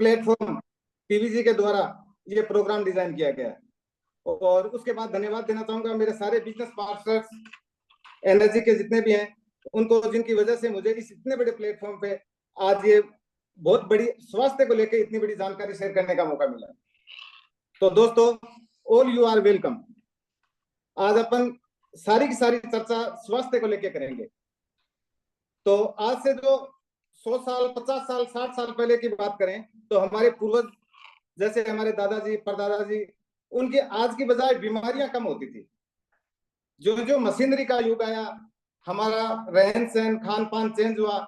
Platform TVG के द्वारा ये प्रोग्राम डिजाइन किया गया है। और उसके बाद धन्यवाद देना चाहूंगा मेरे सारे बिजनेस पार्टनर्स एनर्जी के जितने भी हैं उनको, जिनकी वजह से मुझे इस इतने बड़े प्लेटफॉर्म पे आज ये बहुत बड़ी स्वास्थ्य को लेकर इतनी बड़ी जानकारी शेयर करने का मौका मिला। तो दोस्तों, ऑल यू आर वेलकम। आज अपन सारी की सारी चर्चा स्वास्थ्य को लेकर करेंगे। तो आज से जो 100 साल, 50 साल, 60 साल पहले की बात करें तो हमारे पूर्वज जैसे हमारे दादाजी, परदादाजी, उनकी आज की बजाय बीमारियां कम होती थी। जो जो मशीनरी का युग आया, हमारा रहन सहन, खान पान चेंज हुआ,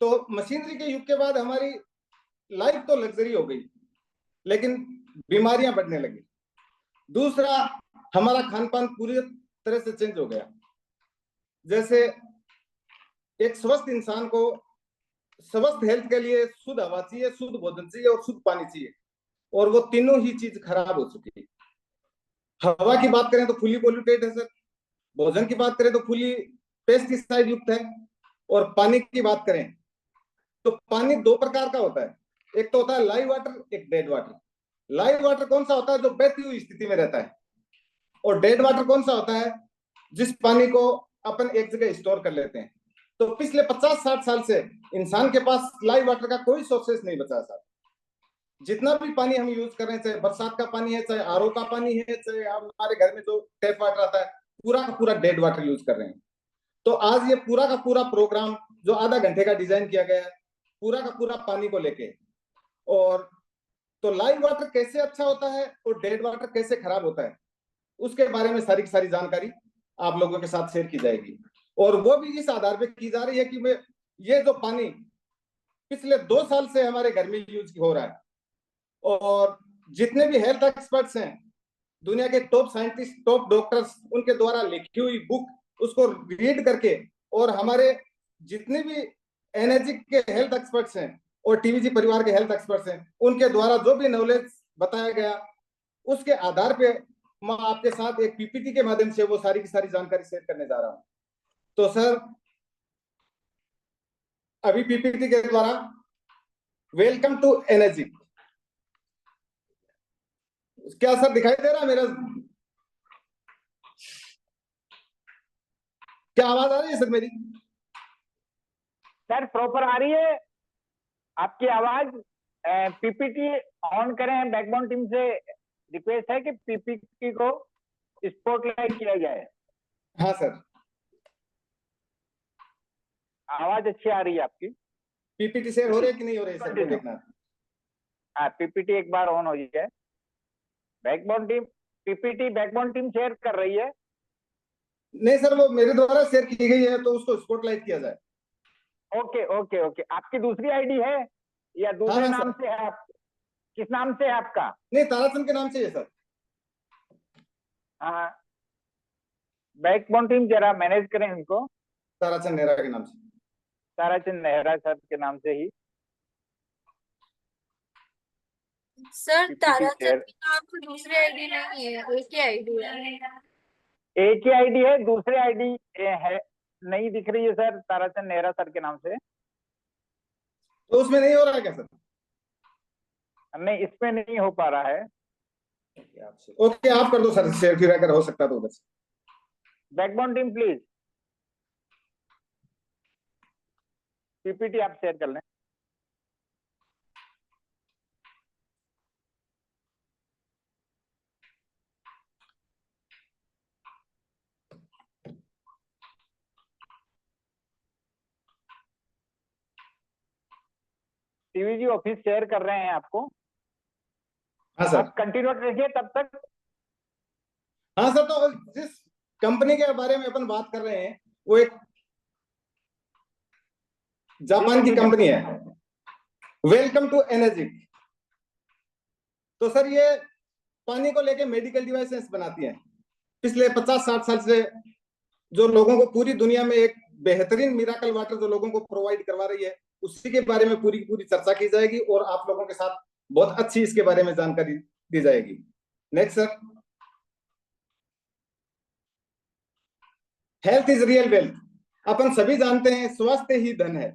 तो मशीनरी के युग के बाद हमारी लाइफ तो लग्जरी हो गई, लेकिन बीमारियां बढ़ने लगी। दूसरा, हमारा खान पान पूरी तरह से चेंज हो गया। जैसे एक स्वस्थ इंसान को स्वस्थ हेल्थ के लिए शुद्ध हवा चाहिए, शुद्ध भोजन चाहिए और शुद्ध पानी चाहिए, और वो तीनों ही चीज खराब हो चुकी है। हवा की बात करें तो फुली पोल्यूटेड है सर, भोजन की बात करें तो फुली पेस्टिसाइड युक्त है, और पानी की बात करें तो पानी दो प्रकार का होता है। एक तो होता है लाइव वाटर, एक डेड वाटर। लाइव वाटर कौन सा होता है? जो बहती हुई स्थिति में रहता है। और डेड वाटर कौन सा होता है? जिस पानी को अपन एक जगह स्टोर कर लेते हैं। तो पिछले 50-60 साल से इंसान के पास लाइव वाटर का कोई सोर्सेस नहीं बचा है। जितना भी पानी हम यूज कर रहे हैं, चाहे बरसात का पानी है, चाहे आरओ का पानी है, चाहे हमारे घर में जो टैप वाटर आता है, पूरा का पूरा डेड वाटर यूज कर रहे हैं। तो आज ये पूरा का पूरा प्रोग्राम जो आधा घंटे का डिजाइन किया गया है, पूरा का पूरा पानी को लेके, और तो लाइव वाटर कैसे अच्छा होता है और डेड वाटर कैसे खराब होता है, उसके बारे में सारी की सारी जानकारी आप लोगों के साथ शेयर की जाएगी। और वो भी इस आधार पे की जा रही है कि ये जो पानी पिछले 2 साल से हमारे घर में यूज हो रहा है, और जितने भी हेल्थ एक्सपर्ट्स हैं, दुनिया के टॉप साइंटिस्ट, टॉप डॉक्टर्स, उनके द्वारा लिखी हुई बुक उसको रीड करके, और हमारे जितने भी एनर्जी के हेल्थ एक्सपर्ट्स हैं और टीवीजी परिवार के हेल्थ एक्सपर्ट्स हैं, उनके द्वारा जो भी नॉलेज बताया गया, उसके आधार पे मैं आपके साथ एक पीपीटी के माध्यम से वो सारी की सारी जानकारी शेयर करने जा रहा हूं। तो सर, अभी पीपीटी के द्वारा वेलकम टू एनर्जी, क्या सर दिखाई दे रहा है मेरा? क्या आवाज आ रही है सर मेरी? सर प्रॉपर आ रही है आपकी आवाज। पीपीटी ऑन करें। बैकबोन टीम से रिक्वेस्ट है कि पीपीटी को स्पॉटलाइट किया जाए। हाँ सर, आवाज अच्छी आ रही है आपकी। पीपीटी शेयर हो रही है कि नहीं हो रही है सर, वो देखना। हाँ, पीपीटी एक बार ऑन हो जाए। Backbone team PPT backbone team share कर रही है। नहीं सर, वो मेरे द्वारा शेयर की गई है, तो उसको स्पॉटलाइट किया जाए। Okay okay okay. आपकी दूसरी आईडी है या दूसरे हाँ नाम से है? आप किस नाम से है आपका? नहीं, ताराचंद के नाम से है सर। हाँ, बैकबोन टीम जरा मैनेज करें इनको। ताराचंद नेहरा के नाम से। ताराचंद नेहरा सर के नाम से ही सर ताराचंद के नाम से दूसरी आईडी नहीं है, एक ही आईडी है। एक ही आईडी है, दूसरी आईडी है नहीं दिख रही है सर ताराचंद नेहरा सर के नाम से। तो उसमें नहीं हो रहा है क्या सर? नहीं, इसमें नहीं हो पा रहा है। ओके, आप कर दो सर शेयर, फिर अगर हो सकता तो उधर से। बैकबोन टीम प्लीज पीपीटी आप शेयर कर लें। टीवीजी ऑफिस शेयर कर रहे हैं आपको। हाँ सर। आप कंटिन्यू रखिए तब तक। हाँ सर, तो जिस कंपनी के बारे में अपन बात कर रहे हैं वो एक जापान की कंपनी है, वेलकम टू एनर्जी। तो सर ये पानी को लेके मेडिकल डिवाइसेस बनाती है। पिछले 50-60 साल से जो लोगों को पूरी दुनिया में एक बेहतरीन मिराकल वाटर जो लोगों को प्रोवाइड करवा रही है, उसी के बारे में पूरी पूरी चर्चा की जाएगी, और आप लोगों के साथ बहुत अच्छी इसके बारे में जानकारी दी जाएगी। Next sir. Health is real wealth. अपन सभी जानते हैं स्वास्थ्य ही धन है।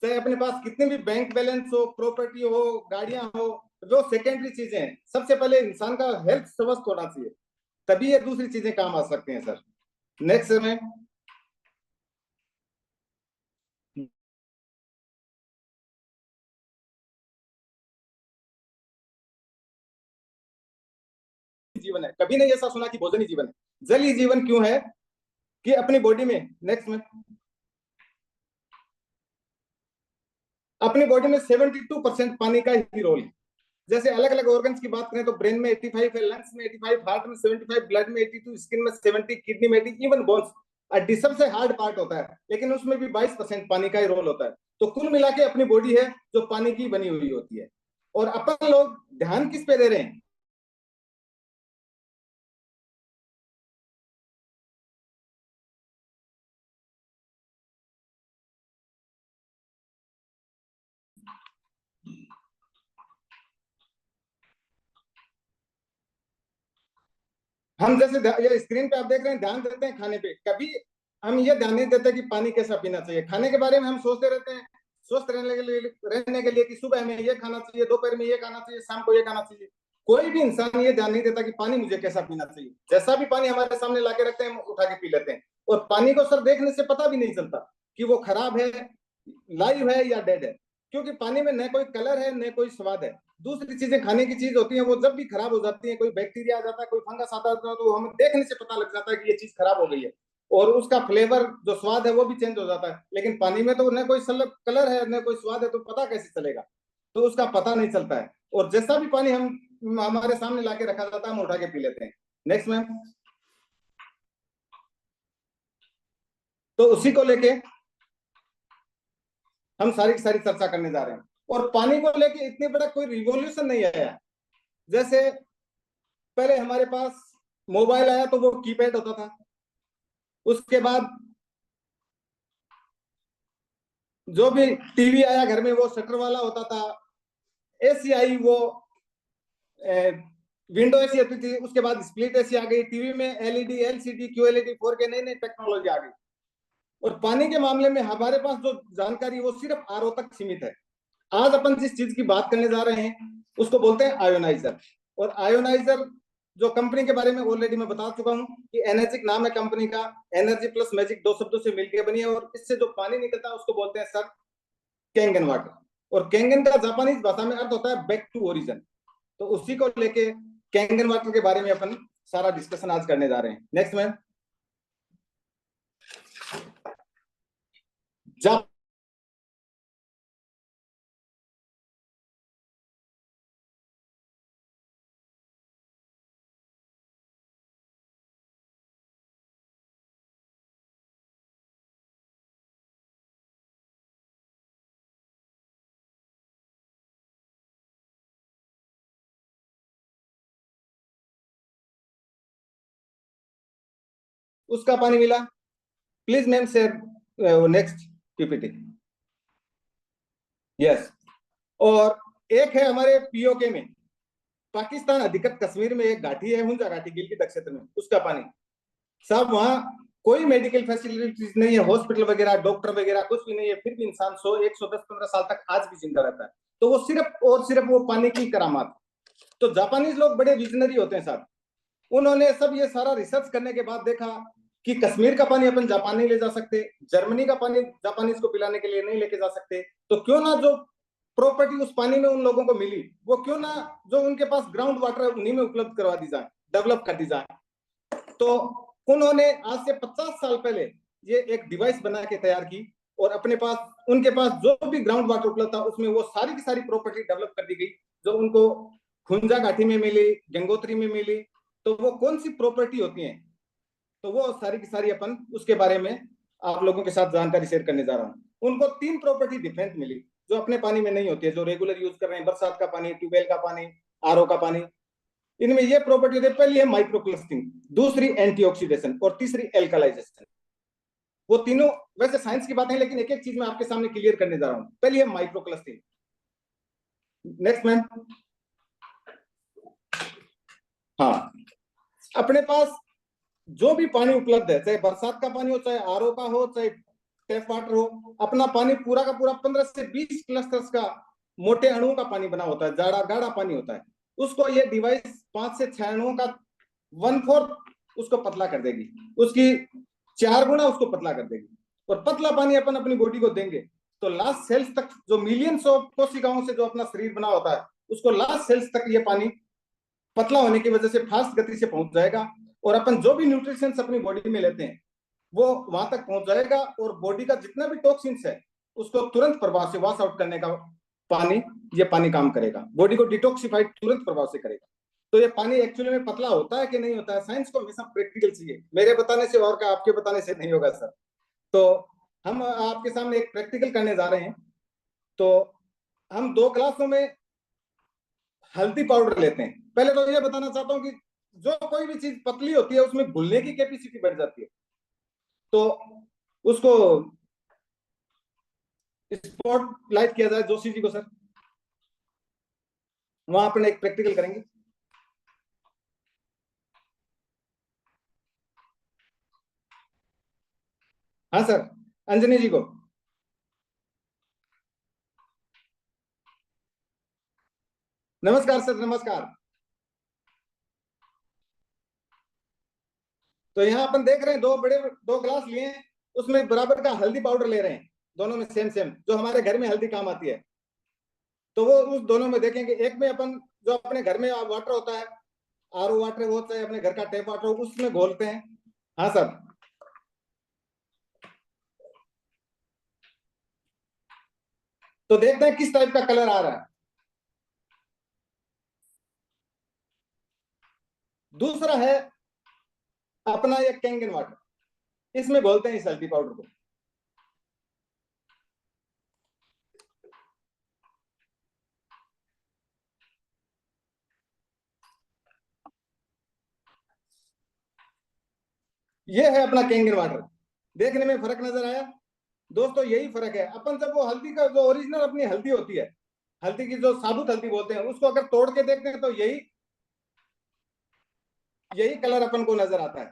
चाहे अपने पास कितने भी बैंक बैलेंस हो, प्रॉपर्टी हो, गाड़ियां हो, जो सेकेंडरी चीजें हैं, सबसे पहले इंसान का हेल्थ स्वस्थ होना चाहिए, तभी ये दूसरी चीजें काम आ सकती हैं सर। नेक्स्ट में जीवन है, कभी नहीं ऐसा सुना कि भोजन ही जीवन है। जल ही जीवन क्यों है कि अपनी बॉडी में, नेक्स्ट में, अपनी बॉडी में 72% पानी का ही रोल है। जैसे अलग अलग ऑर्गन्स की बात करें तो ब्रेन में 85 है, लंग्स में 85, हार्ट में 75, ब्लड में 82, स्किन में 70, किडनी में 80, इवन बोन्स हड्डी सबसे हार्ड पार्ट होता है, लेकिन उसमें भी 22% पानी का ही रोल होता है। तो कुल मिला के अपनी बॉडी है जो पानी की बनी हुई होती है। और अपन लोग ध्यान किस पे दे रहे हैं? हम जैसे ये स्क्रीन पे आप देख रहे हैं, ध्यान देते हैं खाने पे, कभी हम ये ध्यान नहीं देते कि पानी कैसा पीना चाहिए। खाने के बारे में हम सोचते रहते हैं स्वस्थ रहने के लिए कि सुबह में ये खाना चाहिए, दोपहर में ये खाना चाहिए, शाम को ये खाना चाहिए। कोई भी इंसान ये ध्यान नहीं देता कि पानी मुझे कैसा पीना चाहिए। जैसा भी पानी हमारे सामने लाके रखते हैं हम उठा के पी लेते हैं, और पानी को सर देखने से पता भी नहीं चलता कि वो खराब है, लाइव है या डेड है, क्योंकि पानी में न कोई कलर है न कोई स्वाद है। दूसरी चीजें खाने की चीज होती है, वो जब भी खराब हो जाती है, कोई बैक्टीरिया आ जाता है, कोई फंगस आता है, तो हमें देखने से पता लग जाता है कि ये चीज खराब हो गई है, और उसका फ्लेवर जो स्वाद है वो भी चेंज हो जाता है। लेकिन पानी में तो न कोई कलर है न कोई स्वाद है, तो पता कैसे चलेगा? तो उसका पता नहीं चलता है। और जैसा भी पानी हम हमारे सामने लाके रखा जाता है हम उठा के पी लेते हैं। Next ma'am. तो उसी को लेके हम सारी की सारी चर्चा करने जा रहे हैं। और पानी को लेके इतने बड़ा कोई रिवॉल्यूशन नहीं आया। जैसे पहले हमारे पास मोबाइल आया तो वो कीपैड होता था, उसके बाद जो भी टीवी आया घर में वो शटर वाला होता था, एसी आई वो विंडो एसी होती थी, उसके बाद स्प्लिट एसी आ गई, टीवी में एलईडी, एलसीडी, क्यूएलईडी, 4K, नई नई टेक्नोलॉजी आ गई। और पानी के मामले में हमारे पास जो जानकारी वो सिर्फ आरओ तक सीमित है। आज अपन जिस चीज की बात करने जा रहे हैं उसको बोलते हैं आयोनाइजर। और आयोनाइजर जो कंपनी के बारे में ऑलरेडी मैं बता चुका हूं कि एनर्जिक नाम है कंपनी का। एनर्जी प्लस मैजिक दो शब्दों से मिलकर बनी है, और इससे जो पानी निकलता है उसको बोलते हैं सर केंगन वाटर। और केंगन का जापानीज भाषा में अर्थ होता है बैक टू ओरिजिन। तो उसी को लेके केंगन वाटर के बारे में अपन सारा डिस्कशन आज करने जा रहे हैं। Next ma'am. उसका पानी मिला। Please ma'am share next PPT. Yes. और एक है हमारे पीओके में, पाकिस्तान अधिकृत कश्मीर में एक घाटी है, हुंजा घाटी, गिलगित क्षेत्र में, उसका पानी। साहब वहां कोई मेडिकल फैसिलिटीज नहीं है, हॉस्पिटल वगैरह, डॉक्टर वगैरह कुछ भी नहीं है, फिर भी इंसान 100, 110, 15 साल तक आज भी जिंदा रहता है। तो वो सिर्फ और सिर्फ वो पानी की करामात। तो जापानीज लोग बड़े विजनरी होते हैं साहब। उन्होंने सब ये सारा रिसर्च करने के बाद देखा कि कश्मीर का पानी अपन जापान नहीं ले जा सकते, जर्मनी का पानी जापानीज को पिलाने के लिए नहीं लेके जा सकते, तो क्यों ना जो प्रॉपर्टी उस पानी में उन लोगों को मिली वो क्यों ना जो उनके पास ग्राउंड वाटर है उन्हीं में उपलब्ध करवा दी जाए, डेवलप कर दी जाए। तो उन्होंने आज से 50 साल पहले ये एक डिवाइस बना के तैयार की, और अपने पास उनके पास जो भी ग्राउंड वाटर उपलब्ध था उसमें वो सारी की सारी प्रॉपर्टी डेवलप कर दी गई जो उनको खुंजा घाटी में मिली, गंगोत्री में मिली। तो वो कौन सी प्रॉपर्टी होती है, तो वो सारी की सारी अपन उसके बारे में आप लोगों के साथ जानकारी शेयर करने जा रहा हूं। उनको 3 प्रॉपर्टी डिफरेंट मिली जो अपने पानी में नहीं होती है, जो रेगुलर यूज कर रहे हैं, बरसात का पानी, ट्यूबवेल का पानी, आरओ का पानी। इनमें ये प्रॉपर्टी होती है, पहली है माइक्रोक्लस्टिंग, दूसरी एंटीऑक्सीडेशन, और तीसरी एल्कलाइजेशन। वो तीनों वैसे साइंस की बातें हैं, लेकिन एक एक चीज मैं आपके सामने क्लियर करने जा रहा हूं। पहली है माइक्रोक्लस्टिंग। Next ma'am. हाँ, अपने पास जो भी पानी उपलब्ध है, चाहे बरसात का पानी हो, चाहे आरओ का हो, चाहे टैप वाटर हो, अपना पानी पूरा का पूरा 15 से 20 क्लस्टर्स का मोटे अणुओं का पानी बना होता है, जाड़ा गाढ़ा पानी होता है। उसको ये डिवाइस 5 से 6 अणुओं का 1/4 उसको पतला कर देगी, उसकी 4 गुना उसको पतला कर देगी। और पतला पानी अपन अपनी बॉडी को देंगे तो लास्ट सेल्स तक, जो मिलियंस ऑफ कोशिकाओं से जो अपना शरीर बना होता है, उसको लास्ट सेल्स तक ये पानी पतला होने की वजह से फास्ट गति से पहुंच जाएगा। और अपन जो भी न्यूट्रिशंस अपनी बॉडी में लेते हैं वो वहां तक पहुंच जाएगा, और बॉडी का जितना भी टॉक्सिन्स है उसको तुरंत प्रभाव से वॉश आउट करने का पानी, ये पानी काम करेगा, बॉडी को डिटॉक्सिफाइड तुरंत प्रभाव से करेगा। तो ये पानी एक्चुअली में पतला होता है कि नहीं होता है, साइंस को हमेशा प्रैक्टिकल चाहिए, मेरे बताने से और क्या आपके बताने से नहीं होगा सर। तो हम आपके सामने एक प्रैक्टिकल करने जा रहे हैं। तो हम 2 ग्लासों में हल्दी पाउडर लेते हैं। पहले तो ये बताना चाहता हूँ कि जो कोई भी चीज पतली होती है उसमें घुलने की कैपेसिटी बढ़ जाती है, तो उसको स्पॉट लाइट किया जाए जोशी जी को सर, वहां अपन एक प्रैक्टिकल करेंगे। हाँ सर, अंजनी जी को। नमस्कार सर, नमस्कार। तो यहाँ अपन देख रहे हैं 2 ग्लास लिए हैं, उसमें बराबर का हल्दी पाउडर ले रहे हैं, दोनों में सेम सेम, जो हमारे घर में हल्दी काम आती है। तो वो उस दोनों में देखेंगे, एक में अपन जो अपने घर में वाटर होता है, आरओ वाटर हो चाहे अपने घर का टैप वाटर हो, उसमें घोलते हैं। हाँ सर, तो देखते हैं किस टाइप का कलर आ रहा है। दूसरा है अपना ये कैंगन वाटर, इसमें घोलते हैं इस हल्दी पाउडर को। ये है अपना कैंगन वाटर। देखने में फर्क नजर आया दोस्तों? यही फर्क है। अपन जब वो हल्दी का जो ओरिजिनल अपनी हल्दी होती है, हल्दी की जो साबुत हल्दी बोलते हैं, उसको अगर तोड़ के देखते हैं तो यही कलर अपन को नजर आता है।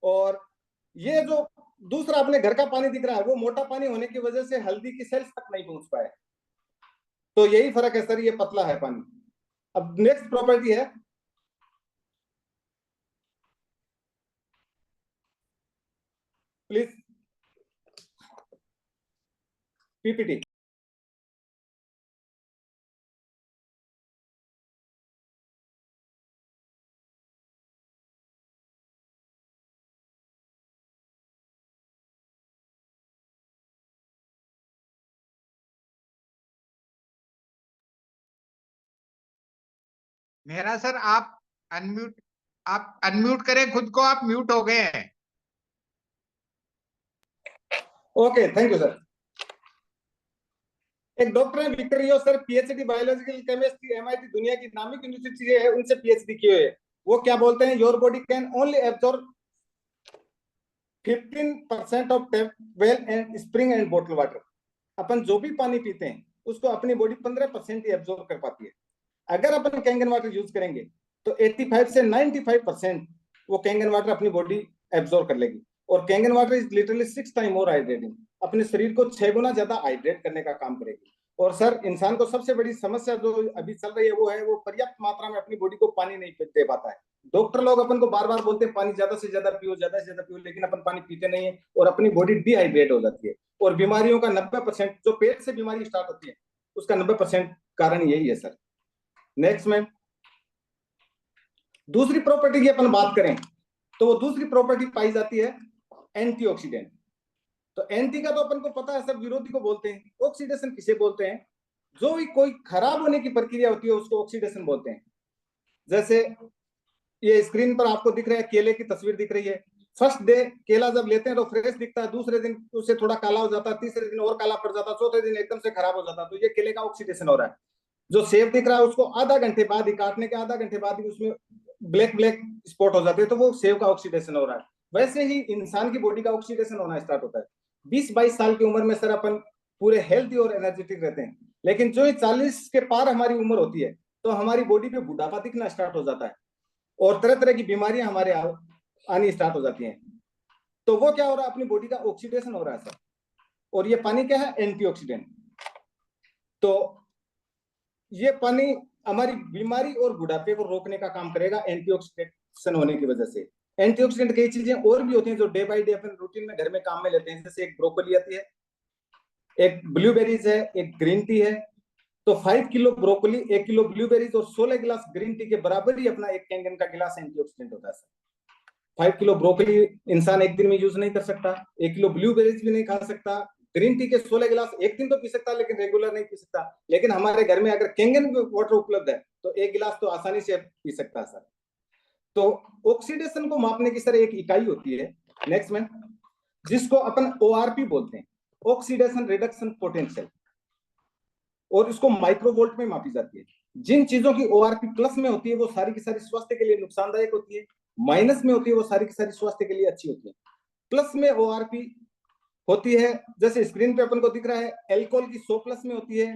और ये जो दूसरा अपने घर का पानी दिख रहा है, वो मोटा पानी होने की वजह से हल्दी की सेल्स तक नहीं पहुंच पाए। तो यही फर्क है सर, ये पतला है पानी। अब नेक्स्ट प्रॉपर्टी है, प्लीज पीपीटी। मेहरा सर, आप अनम्यूट करें खुद को, आप म्यूट हो गए हैं। Okay, thank you sir. एक डॉक्टर है Victor Rio sir, PhD biological chemistry, MIT, दुनिया की नामी यूनिवर्सिटी है, उनसे पीएचडी किए हुए। वो क्या बोलते हैं, your body can only absorb 15% of tap well and spring and bottle water. अपन जो भी पानी पीते हैं उसको अपनी बॉडी 15% ही एब्जॉर्ब कर पाती है। अगर अपन कैंगन वाटर यूज करेंगे तो 85 से 95% वो कैंगन वाटर अपनी बॉडी एब्जॉर्ब कर लेगी। और Kangen water is literally 6 time more hydrating, अपने शरीर को 6 गुना ज्यादा हाइड्रेट करने का काम करेगी। और सर, इंसान को सबसे बड़ी समस्या जो अभी चल रही है वो है, वो पर्याप्त मात्रा में अपनी बॉडी को पानी नहीं दे पाता है। डॉक्टर लोग अपन को बार बार बोलते हैं पानी ज्यादा से ज्यादा पियो, ज्यादा से ज्यादा पियो, लेकिन अपन पानी पीते नहीं है और अपनी बॉडी डिहाइड्रेट हो जाती है। और बीमारियों का 90%, जो पेट से बीमारी स्टार्ट होती है उसका 90% कारण यही है सर। नेक्स्ट मैम, दूसरी प्रॉपर्टी की अपन बात करें तो वो दूसरी प्रॉपर्टी पाई जाती है एंटीऑक्सीडेंट। तो एंटी का तो अपन को पता है, सब विरोधी को बोलते हैं। ऑक्सीडेशन किसे बोलते हैं? जो भी कोई खराब होने की प्रक्रिया होती है उसको ऑक्सीडेशन बोलते हैं। जैसे ये स्क्रीन पर आपको दिख रहा है, केले की तस्वीर दिख रही है। फर्स्ट डे केला जब लेते हैं तो फ्रेश दिखता है, दूसरे दिन उससे थोड़ा काला हो जाता है, तीसरे दिन और काला पड़ जाता है, चौथे दिन एकदम से खराब हो जाता है। तो ये केले का ऑक्सीडेशन हो रहा है। जो सेब दिख रहा है उसको आधा घंटे बाद ही, काटने के आधा घंटे बाद ही उसमें ब्लैक ब्लैक स्पॉट हो जाते हैं, तो वो सेब का ऑक्सीडेशन हो रहा है। वैसे ही इंसान की बॉडी का ऑक्सीडेशन होना स्टार्ट होता है 20-22 साल की उम्र में सर। अपन पूरे हेल्थी और एनर्जेटिक रहते हैं, लेकिन जो 40 के पार हमारी उम्र होती है तो हमारी बॉडी पे बुढ़ापा दिखना स्टार्ट हो जाता है और तरह तरह की बीमारियां हमारे आनी स्टार्ट हो जाती हैं। तो वो क्या हो रहा है, अपनी बॉडी का ऑक्सीडेशन हो रहा है सर। और ये पानी क्या है, एंटीऑक्सीडेंट। तो ये पानी हमारी बीमारी और बुढ़ापे को रोकने का काम करेगा एंटीऑक्सीडेंट होने की वजह से। एंटीऑक्सीडेंट कई चीजें और भी होती हैं जो day by day upon routine में घर में काम में लेते हैं, जैसे एक ब्रोकली आती है, एक ब्लूबेरीज है, एक ग्रीन टी है। तो 5 किलो ब्रोकली, 1 किलो ब्लूबेरीज और 16 गिलास ग्रीन टी के बराबर ही अपना एक कैंगन का गिलास एंटीऑक्सीडेंट होता है सर। 5 किलो ब्रोकली इंसान एक दिन में यूज नहीं कर सकता, 1 किलो ब्लूबेरीज भी नहीं खा सकता, ग्रीन टी के 16 गिलास एक दिन तो पी सकता लेकिन रेगुलर नहीं पी सकता। लेकिन हमारे घर में अगर कैंगन वाटर उपलब्ध है तो एक गिलास तो आसानी से पी सकता है सर। तो ऑक्सीडेशन को मापने की सर एक इकाई होती है, नेक्स्ट में, जिसको अपन ओआरपी बोलते हैं, ऑक्सीडेशन रिडक्शन पोटेंशियल, और इसको माइक्रोवोल्ट में मापी जाती है। जिन चीजों की ओआरपी प्लस में होती है वो सारी की सारी स्वास्थ्य के लिए नुकसानदायक होती है, माइनस में होती है वो सारी की सारी स्वास्थ्य के लिए अच्छी होती है। प्लस में ओआरपी होती है, जैसे स्क्रीन पे अपन को दिख रहा है, एल्कोहल की 100 प्लस में होती है,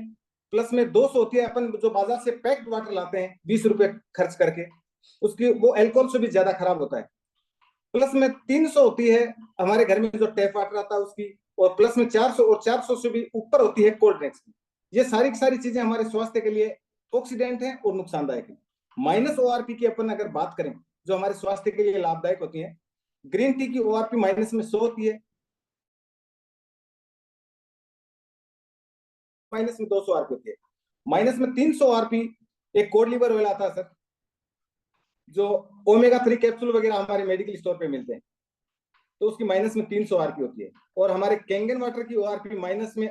प्लस में 200 होती है। अपन जो बाजार से पैक्ड वाटर लाते हैं 20 रुपए खर्च करके, उसकी वो एल्कोहल से भी ज्यादा खराब होता है। प्लस में 300 होती है हमारे घर में जो टैप वाटर आता है उसकी, और प्लस में 400 और 400 से भी ऊपर होती है कोल्ड ड्रिंक्स की। ये सारी की सारी चीजें हमारे स्वास्थ्य के लिए ऑक्सीडेंट है और नुकसानदायक है। माइनस ओआरपी की अपन अगर बात करें जो हमारे स्वास्थ्य के लिए लाभदायक होती है, ग्रीन टी की ओआरपी माइनस में 100 होती है, माइनस में 200 आरपी होती है। माइनस में 300 आरपी एक कोड लिवर ऑयल आता है सर, जो ओमेगा 3 कैप्सूल वगैरह हमारे मेडिकल स्टोर पे मिलते हैं, तो उसकी माइनस में 300 आरपी होती है। और हमारे कैंगन वाटर की ओआरपी माइनस में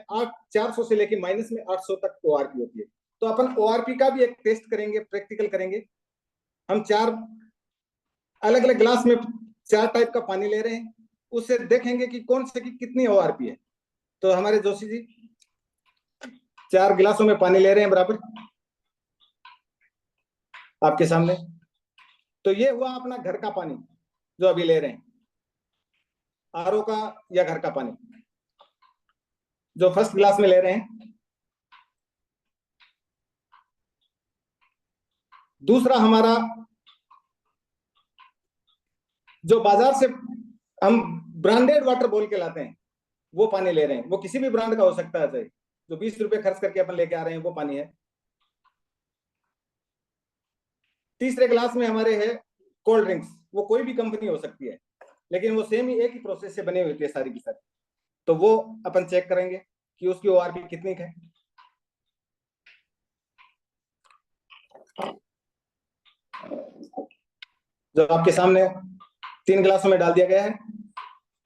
400 से लेके माइनस में 800 तक ओआरपी होती है। तो अपन ओआरपी का भी एक टेस्ट करेंगे, प्रैक्टिकल करेंगे। हम 4 अलग अलग ग्लास में 4 टाइप का पानी ले रहे हैं, उससे देखेंगे कि कौन से की कितनी ओआरपी है। तो हमारे जोशी जी 4 गिलासों में पानी ले रहे हैं बराबर आपके सामने। तो ये हुआ अपना घर का पानी जो अभी ले रहे हैं, आरओ का या घर का पानी जो फर्स्ट गिलास में ले रहे हैं। दूसरा हमारा जो बाजार से हम ब्रांडेड वाटर बोल के लाते हैं वो पानी ले रहे हैं, वो किसी भी ब्रांड का हो सकता है सही, जो 20 रुपए खर्च करके अपन लेके आ रहे हैं वो पानी है। तीसरे ग्लास में हमारे है कोल्ड ड्रिंक्स, वो कोई भी कंपनी हो सकती है लेकिन वो सेम ही एक ही प्रोसेस से बनी हुई है सारी की सारी। तो वो अपन चेक करेंगे कि उसकी ओआरपी कितनी है। जो आपके सामने 3 गिलासों में डाल दिया गया है।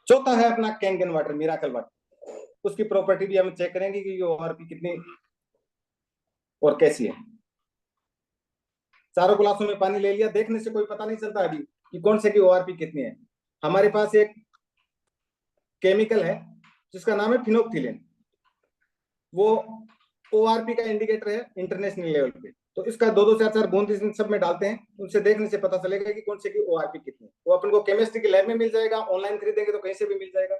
चौथा है अपना कैंगन वाटर, मिराकल वाटर, उसकी प्रॉपर्टी भी हम चेक करेंगे कि ओआरपी कितनी और कैसी है। चारों गिलासों में पानी ले लिया, देखने से कोई पता नहीं चलता अभी कि कौन से की ओआरपी कितनी है। हमारे पास एक केमिकल है जिसका नाम है फिनोक्थिलीन, वो ओआरपी का इंडिकेटर है इंटरनेशनल लेवल पे। तो इसका 2-2, 4-4 बूंद इन सब में डालते हैं, उनसे देखने से पता चलेगा कि कौन से की ओआरपी कितनी है। वो अपन को केमिस्ट्री की लैब में मिल जाएगा, ऑनलाइन खरीदेंगे तो कहीं से भी मिल जाएगा।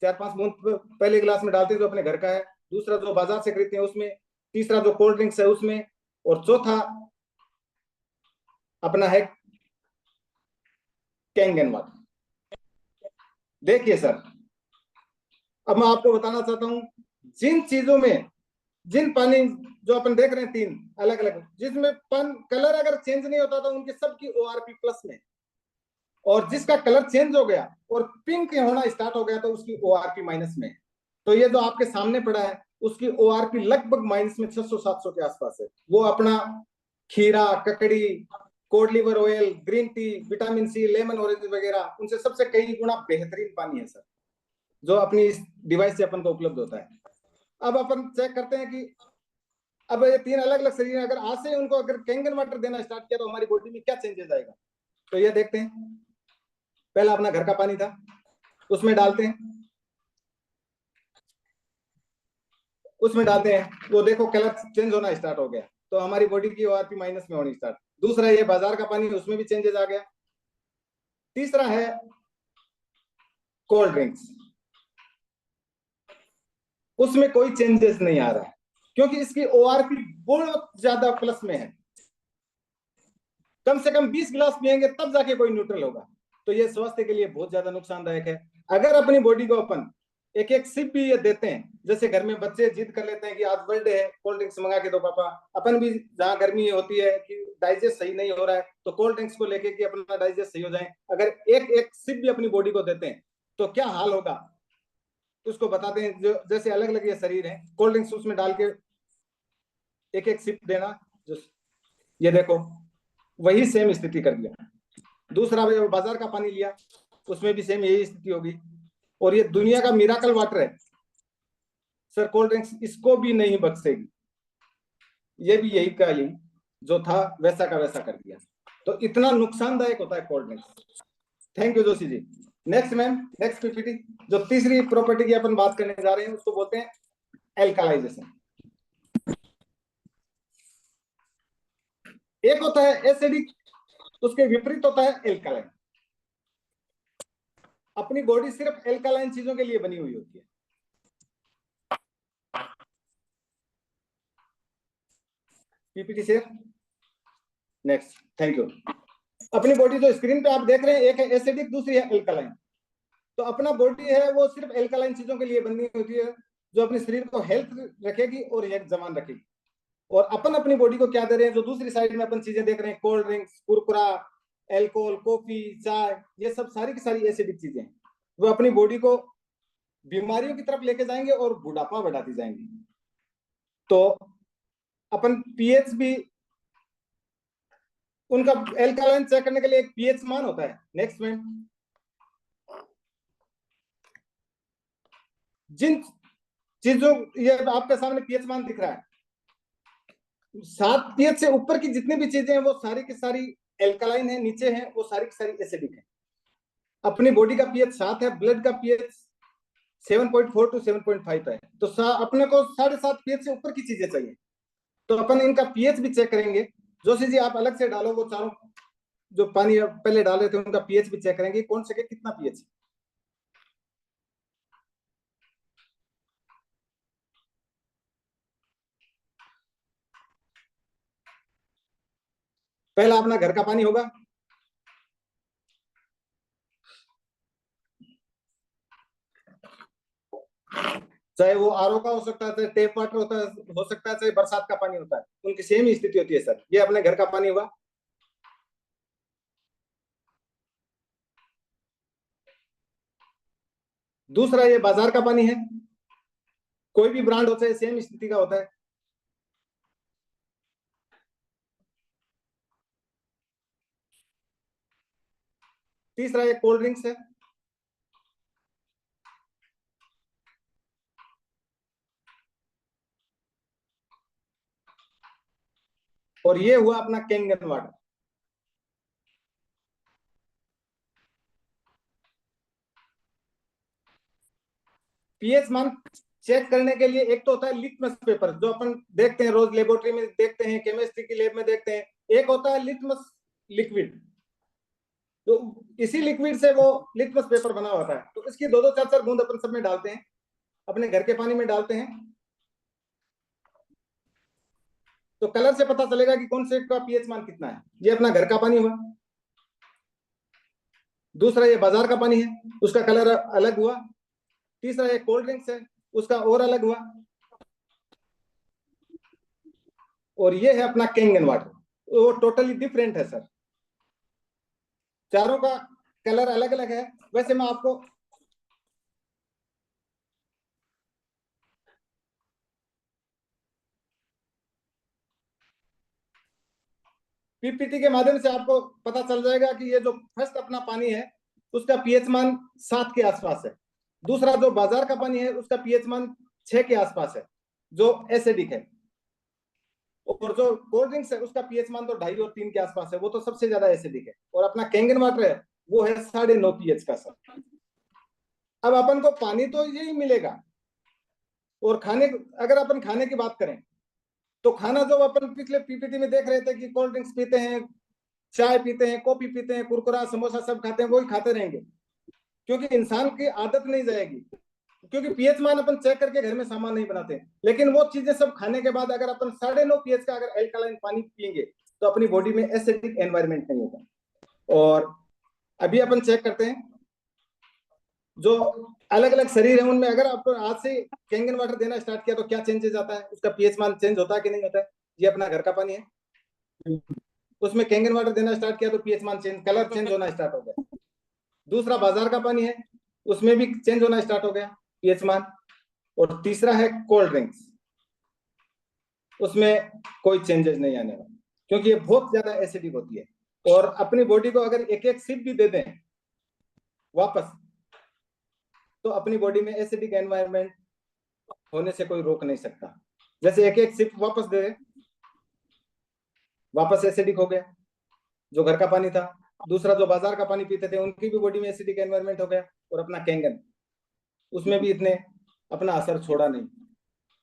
4-5 बूंद पहले गिलास में डालते हैं जो अपने घर का है, दूसरा जो बाजार से खरीदते हैं उसमें, तीसरा जो कोल्ड ड्रिंक्स है उसमें, और चौथा अपना है कैंगन वाटर। देखिए सर, अब मैं आपको बताना चाहता हूं, जिन चीजों में, जिन पानी जो अपन देख रहे हैं 3 अलग अलग, जिसमें कलर अगर चेंज नहीं होता तो उनके सबकी ओआरपी प्लस में, और जिसका कलर चेंज हो गया और पिंक होना स्टार्ट हो गया तो उसकी ओआरपी माइनस में। तो ये जो आपके सामने पड़ा है उसकी ओआरपी लगभग माइनस में 600-700 के आसपास है। वो अपना खीरा, ककड़ी, cod liver oil, green tea, vitamin C, lemon orange वगैरह, उनसे सबसे कई गुना बेहतरीन पानी है सर, जो अपनी इस डिवाइस से अपन को उपलब्ध होता है। अब अपन चेक करते हैं कि अब ये 3 अलग अलग शरीर, अगर आज से उनको अगर कैंगन वाटर देना स्टार्ट किया तो हमारी बॉडी में क्या चेंजेस आएगा। तो ये देखते हैं, पहला अपना घर का पानी था, उसमें डालते हैं, वो देखो कलर चेंज होना स्टार्ट हो गया, तो हमारी बॉडी की ओआरपी माइनस में होनी स्टार्ट। दूसरा ये बाजार का पानी, उसमें भी चेंजेस आ गया। तीसरा है कोल्ड ड्रिंक्स, उसमें कोई चेंजेस नहीं आ रहा है क्योंकि इसकी ओआरपी बहुत ज्यादा प्लस में है। कम से कम 20 गिलास पिएंगे तब जाके कोई न्यूट्रल होगा। तो ये स्वास्थ्य के लिए बहुत ज्यादा नुकसानदायक है। अगर अपनी बॉडी को अपन एक एक सिप भी ये देते हैं, जैसे घर में बच्चे जिद कर लेते हैं कि आज बर्थडे है, कोल्ड ड्रिंक्स मंगा के दो पापा, अपन भी जहाँ गर्मी होती है कि डाइजेस्ट सही नहीं हो रहा है तो कोल्ड ड्रिंक्स को लेके कि अपना डाइजेस्ट सही हो जाए, अगर एक एक सिप भी अपनी बॉडी को देते हैं तो क्या हाल होगा, तो उसको बताते हैं। जो जैसे अलग अलग ये शरीर है, कोल्ड ड्रिंक्स उसमें डाल के एक एक सिप देना, जो ये देखो वही सेम स्थिति कर दिया। दूसरा बाजार का पानी लिया, उसमें भी सेम यही स्थिति होगी। और ये दुनिया का मिराकल वाटर है सर, कोल्ड ड्रिंक्स इसको भी नहीं बख्शेगी। ये भी यही का यही जो था वैसा का वैसा कर दिया। तो इतना नुकसानदायक होता है cold drinks. Thank you Joshi ji. Next ma'am, next PPT. जो तीसरी प्रॉपर्टी की अपन बात करने जा रहे हैं उसको बोलते हैं एल्कलाइजेशन। एक होता है एसिडिक, उसके विपरीत होता है एल्कलाइन। अपनी बॉडी सिर्फ एल्कलाइन चीजों के लिए बनी हुई होती है। PPT share. Next, thank you. अपनी बॉडी जो स्क्रीन पे आप देख रहे हैं, एक है एसिडिक, दूसरी है एल्कलाइन। तो अपना बॉडी है वो सिर्फ एल्कलाइन चीजों के लिए बनी होती है, जो अपने शरीर को हेल्थ रखेगी और एक जमान रखेगी। और अपन अपनी बॉडी को क्या दे रहे हैं, जो दूसरी साइड में अपन चीजें देख रहे हैं, कोल्ड ड्रिंक्स, कुरकुरा, एल्कोहल, कॉफी, चाय, ये सब सारी की सारी एसिडिक चीजें हैं। वो अपनी बॉडी को बीमारियों की तरफ लेके जाएंगे और बुढ़ापा बढ़ाती जाएंगी। तो अपन पीएच भी उनका एल्कलाइन चेक करने के लिए एक पीएच मान होता है। Next ma'am. जिन चीजों, ये आपके सामने पीएच मान दिख रहा है, 7 पीएच से ऊपर की जितनी भी चीजें हैं वो सारी की सारी एल्कलाइन है, नीचे है वो सारी की सारी एसिडिक है। अपनी बॉडी का पीएच 7 है, ब्लड का पीएच 7.4 to 7.5 है। तो अपने को 7.5 पीएच से ऊपर की चीजें चाहिए। तो अपन इनका पीएच भी चेक करेंगे। जोशी जी आप अलग से डालो, वो चारों जो पानी पहले डाले थे उनका पीएच भी चेक करेंगे, कौन से के कितना पीएच है। पहला अपना घर का पानी होगा, चाहे वो आरओ का हो सकता है, चाहे टेप वाटर होता है, हो सकता है चाहे बरसात का पानी होता है, उनकी सेम स्थिति होती है सर। ये अपने घर का पानी होगा। दूसरा ये बाजार का पानी है, कोई भी ब्रांड होता है सेम स्थिति का होता है। तीसरा ये कोल्ड ड्रिंक्स है। और ये हुआ अपना कैंगन वाटर। पीएच मान चेक करने के लिए एक तो होता है लिटमस पेपर, जो अपन देखते हैं रोज लेबोरेटरी में देखते हैं, केमिस्ट्री की लैब में देखते हैं। एक होता है लिटमस लिक्विड, तो इसी लिक्विड से वो लिटमस पेपर बना होता है। तो इसकी 2-2 4-4 बूंद अपन सब में डालते हैं, अपने घर के पानी में डालते हैं, तो कलर से पता चलेगा कि कौन से का पीएच मान कितना है। ये अपना घर का पानी हुआ। दूसरा ये बाजार का पानी है, उसका कलर अलग हुआ। तीसरा ये कोल्ड ड्रिंक्स है, उसका और अलग हुआ। और ये है अपना कैंगन वाटर, वो टोटली डिफरेंट है सर। चारों का कलर अलग अलग है। वैसे मैं आपको पीपीटी के माध्यम से आपको पता चल जाएगा कि ये जो फर्स्ट अपना पानी है उसका पीएच मान 7 के आसपास है। दूसरा जो बाजार का पानी है उसका पीएच मान 6 के आसपास है, जो एसिडिक है। और जो कोल्ड ड्रिंक्स है उसका पीएच मान तो 2.5 और 3 के आसपास है, वो तो सबसे ज्यादा एसिडिक है। और अपना कैंगन वाटर है वो है 9.5 पीएच का सर। अब अपन को पानी तो यही मिलेगा। और खाने, अगर अपन खाने की बात करें तो खाना जो अपन पिछले पीपीटी में देख रहे थे कि कोल्ड ड्रिंक्स पीते हैं, चाय पीते हैं, कॉफी पीते हैं, कुरकुरा, समोसा सब खाते हैं, वही खाते रहेंगे, क्योंकि इंसान की आदत नहीं जाएगी। क्योंकि पीएच मान अपन चेक करके घर में सामान नहीं बनाते। लेकिन वो चीजें सब खाने के बाद अगर अपन 9.5 पीएच का अगर एल्कलाइन पानी पिएंगे तो अपनी बॉडी में एसिडिक एनवायरमेंट नहीं होगा। और अभी अपन चेक करते हैं जो अलग अलग शरीर है उनमें, अगर आपको आज से कैंगन वाटर देना स्टार्ट किया तो क्या चेंजेस आता है, उसका पीएच मान चेंज होता है कि नहीं होता है। ये अपना घर का पानी है, उसमें कैंगन वाटर देना स्टार्ट किया तो पीएच मान चेंज, कलर चेंज होना स्टार्ट हो गया। दूसरा बाजार का पानी है, उसमें भी चेंज होना स्टार्ट हो गया पीएच मान। और तीसरा है कोल्ड ड्रिंक्स, उसमें कोई चेंजेस नहीं आने वाला, क्योंकि ये बहुत ज्यादा एसिडिक होती है। और अपनी बॉडी को अगर एक एक सिप भी दे दें वापस, तो अपनी बॉडी में एसिडिक एनवायरनमेंट होने से कोई रोक नहीं सकता। जैसे एक एक सिप वापस दे, वापस एसिडिक हो गया जो घर का पानी था। दूसरा जो बाजार का पानी पीते थे उनकी भी बॉडी में एसिडिक एनवायरनमेंट हो गया। और अपना कैंगन, उसमें भी इतने अपना असर छोड़ा नहीं।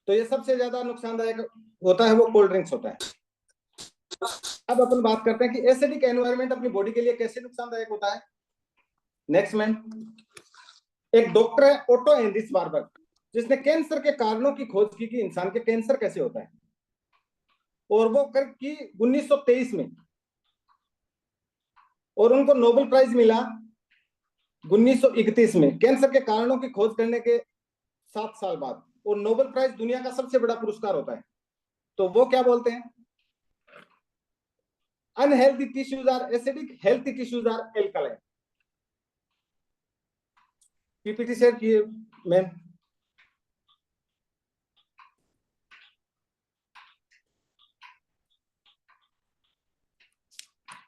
तो ये सबसे ज्यादा नुकसानदायक होता है वो कोल्ड ड्रिंक्स होता है। अब अपन बात करते हैं कि एसिडिक एनवायरनमेंट अपनी बॉडी के लिए कैसे नुकसानदायक होता है। नेक्स्ट मैन, एक डॉक्टर है ओटो एंडिस वार्बर्ग, जिसने कैंसर के कारणों की खोज की कि इंसान के कैंसर कैसे होता है, और वो कर की 1923 में, और उनको नोबेल प्राइज मिला 1931 में कैंसर के कारणों की खोज करने के 7 साल बाद। और नोबेल प्राइज दुनिया का सबसे बड़ा पुरस्कार होता है। तो वो क्या बोलते हैं, unhealthy tissues are acidic, healthy tissues are alkaline. PPT share किए ma'am.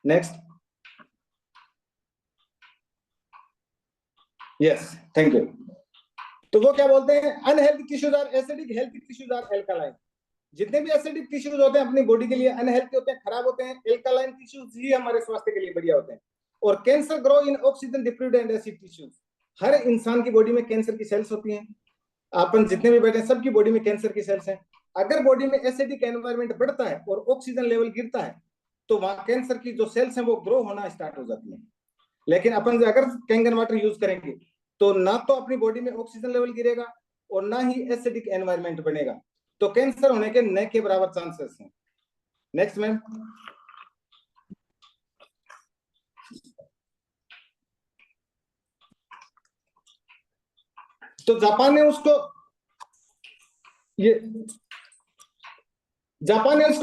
Next, yes thank you. तो वो क्या बोलते हैं, unhealthy tissues are acidic, healthy tissues are alkaline. जितने भी एसिडिक टिश्यूज होते हैं अपनी बॉडी के लिए अनहेल्थी होते हैं, खराब होते हैं। एल्कलाइन टिश्यूज ही हमारे स्वास्थ्य के लिए बढ़िया होते हैं। और cancer grow in oxygen deprived and acid tissues. हर इंसान की बॉडी में कैंसर की सेल्स होती हैं, अपन जितने भी बैठे हैं सबकी बॉडी में कैंसर की सेल्स हैं। अगर बॉडी में एसिडिक एनवायरनमेंट बढ़ता है और ऑक्सीजन लेवल गिरता है तो वहां कैंसर की जो सेल्स हैं वो ग्रो होना स्टार्ट हो जाती है। लेकिन अपन अगर कैंगन वाटर यूज करेंगे तो ना तो अपनी बॉडी में ऑक्सीजन लेवल गिरेगा और ना ही एसिडिक एनवायरनमेंट बनेगा, तो कैंसर होने के न के बराबर चांसेस हैं। नेक्स्ट मैम, तो जापान ने उसको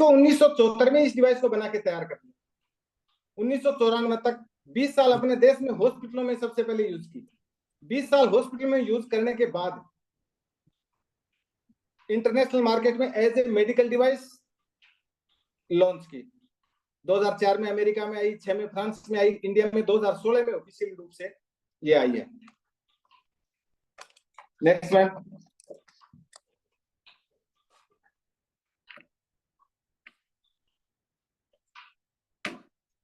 1974 में इस डिवाइस को बना के तैयार कर दिया। 1994 तक 20 साल अपने देश में हॉस्पिटलों में सबसे पहले यूज की। 20 साल हॉस्पिटल में यूज करने के बाद इंटरनेशनल मार्केट में as a medical device launch की। 2004 में अमेरिका में आई, 6 में फ्रांस में आई, इंडिया में 2016 में ऑफिशियल रूप से ये आई है। नेक्स्ट मैम,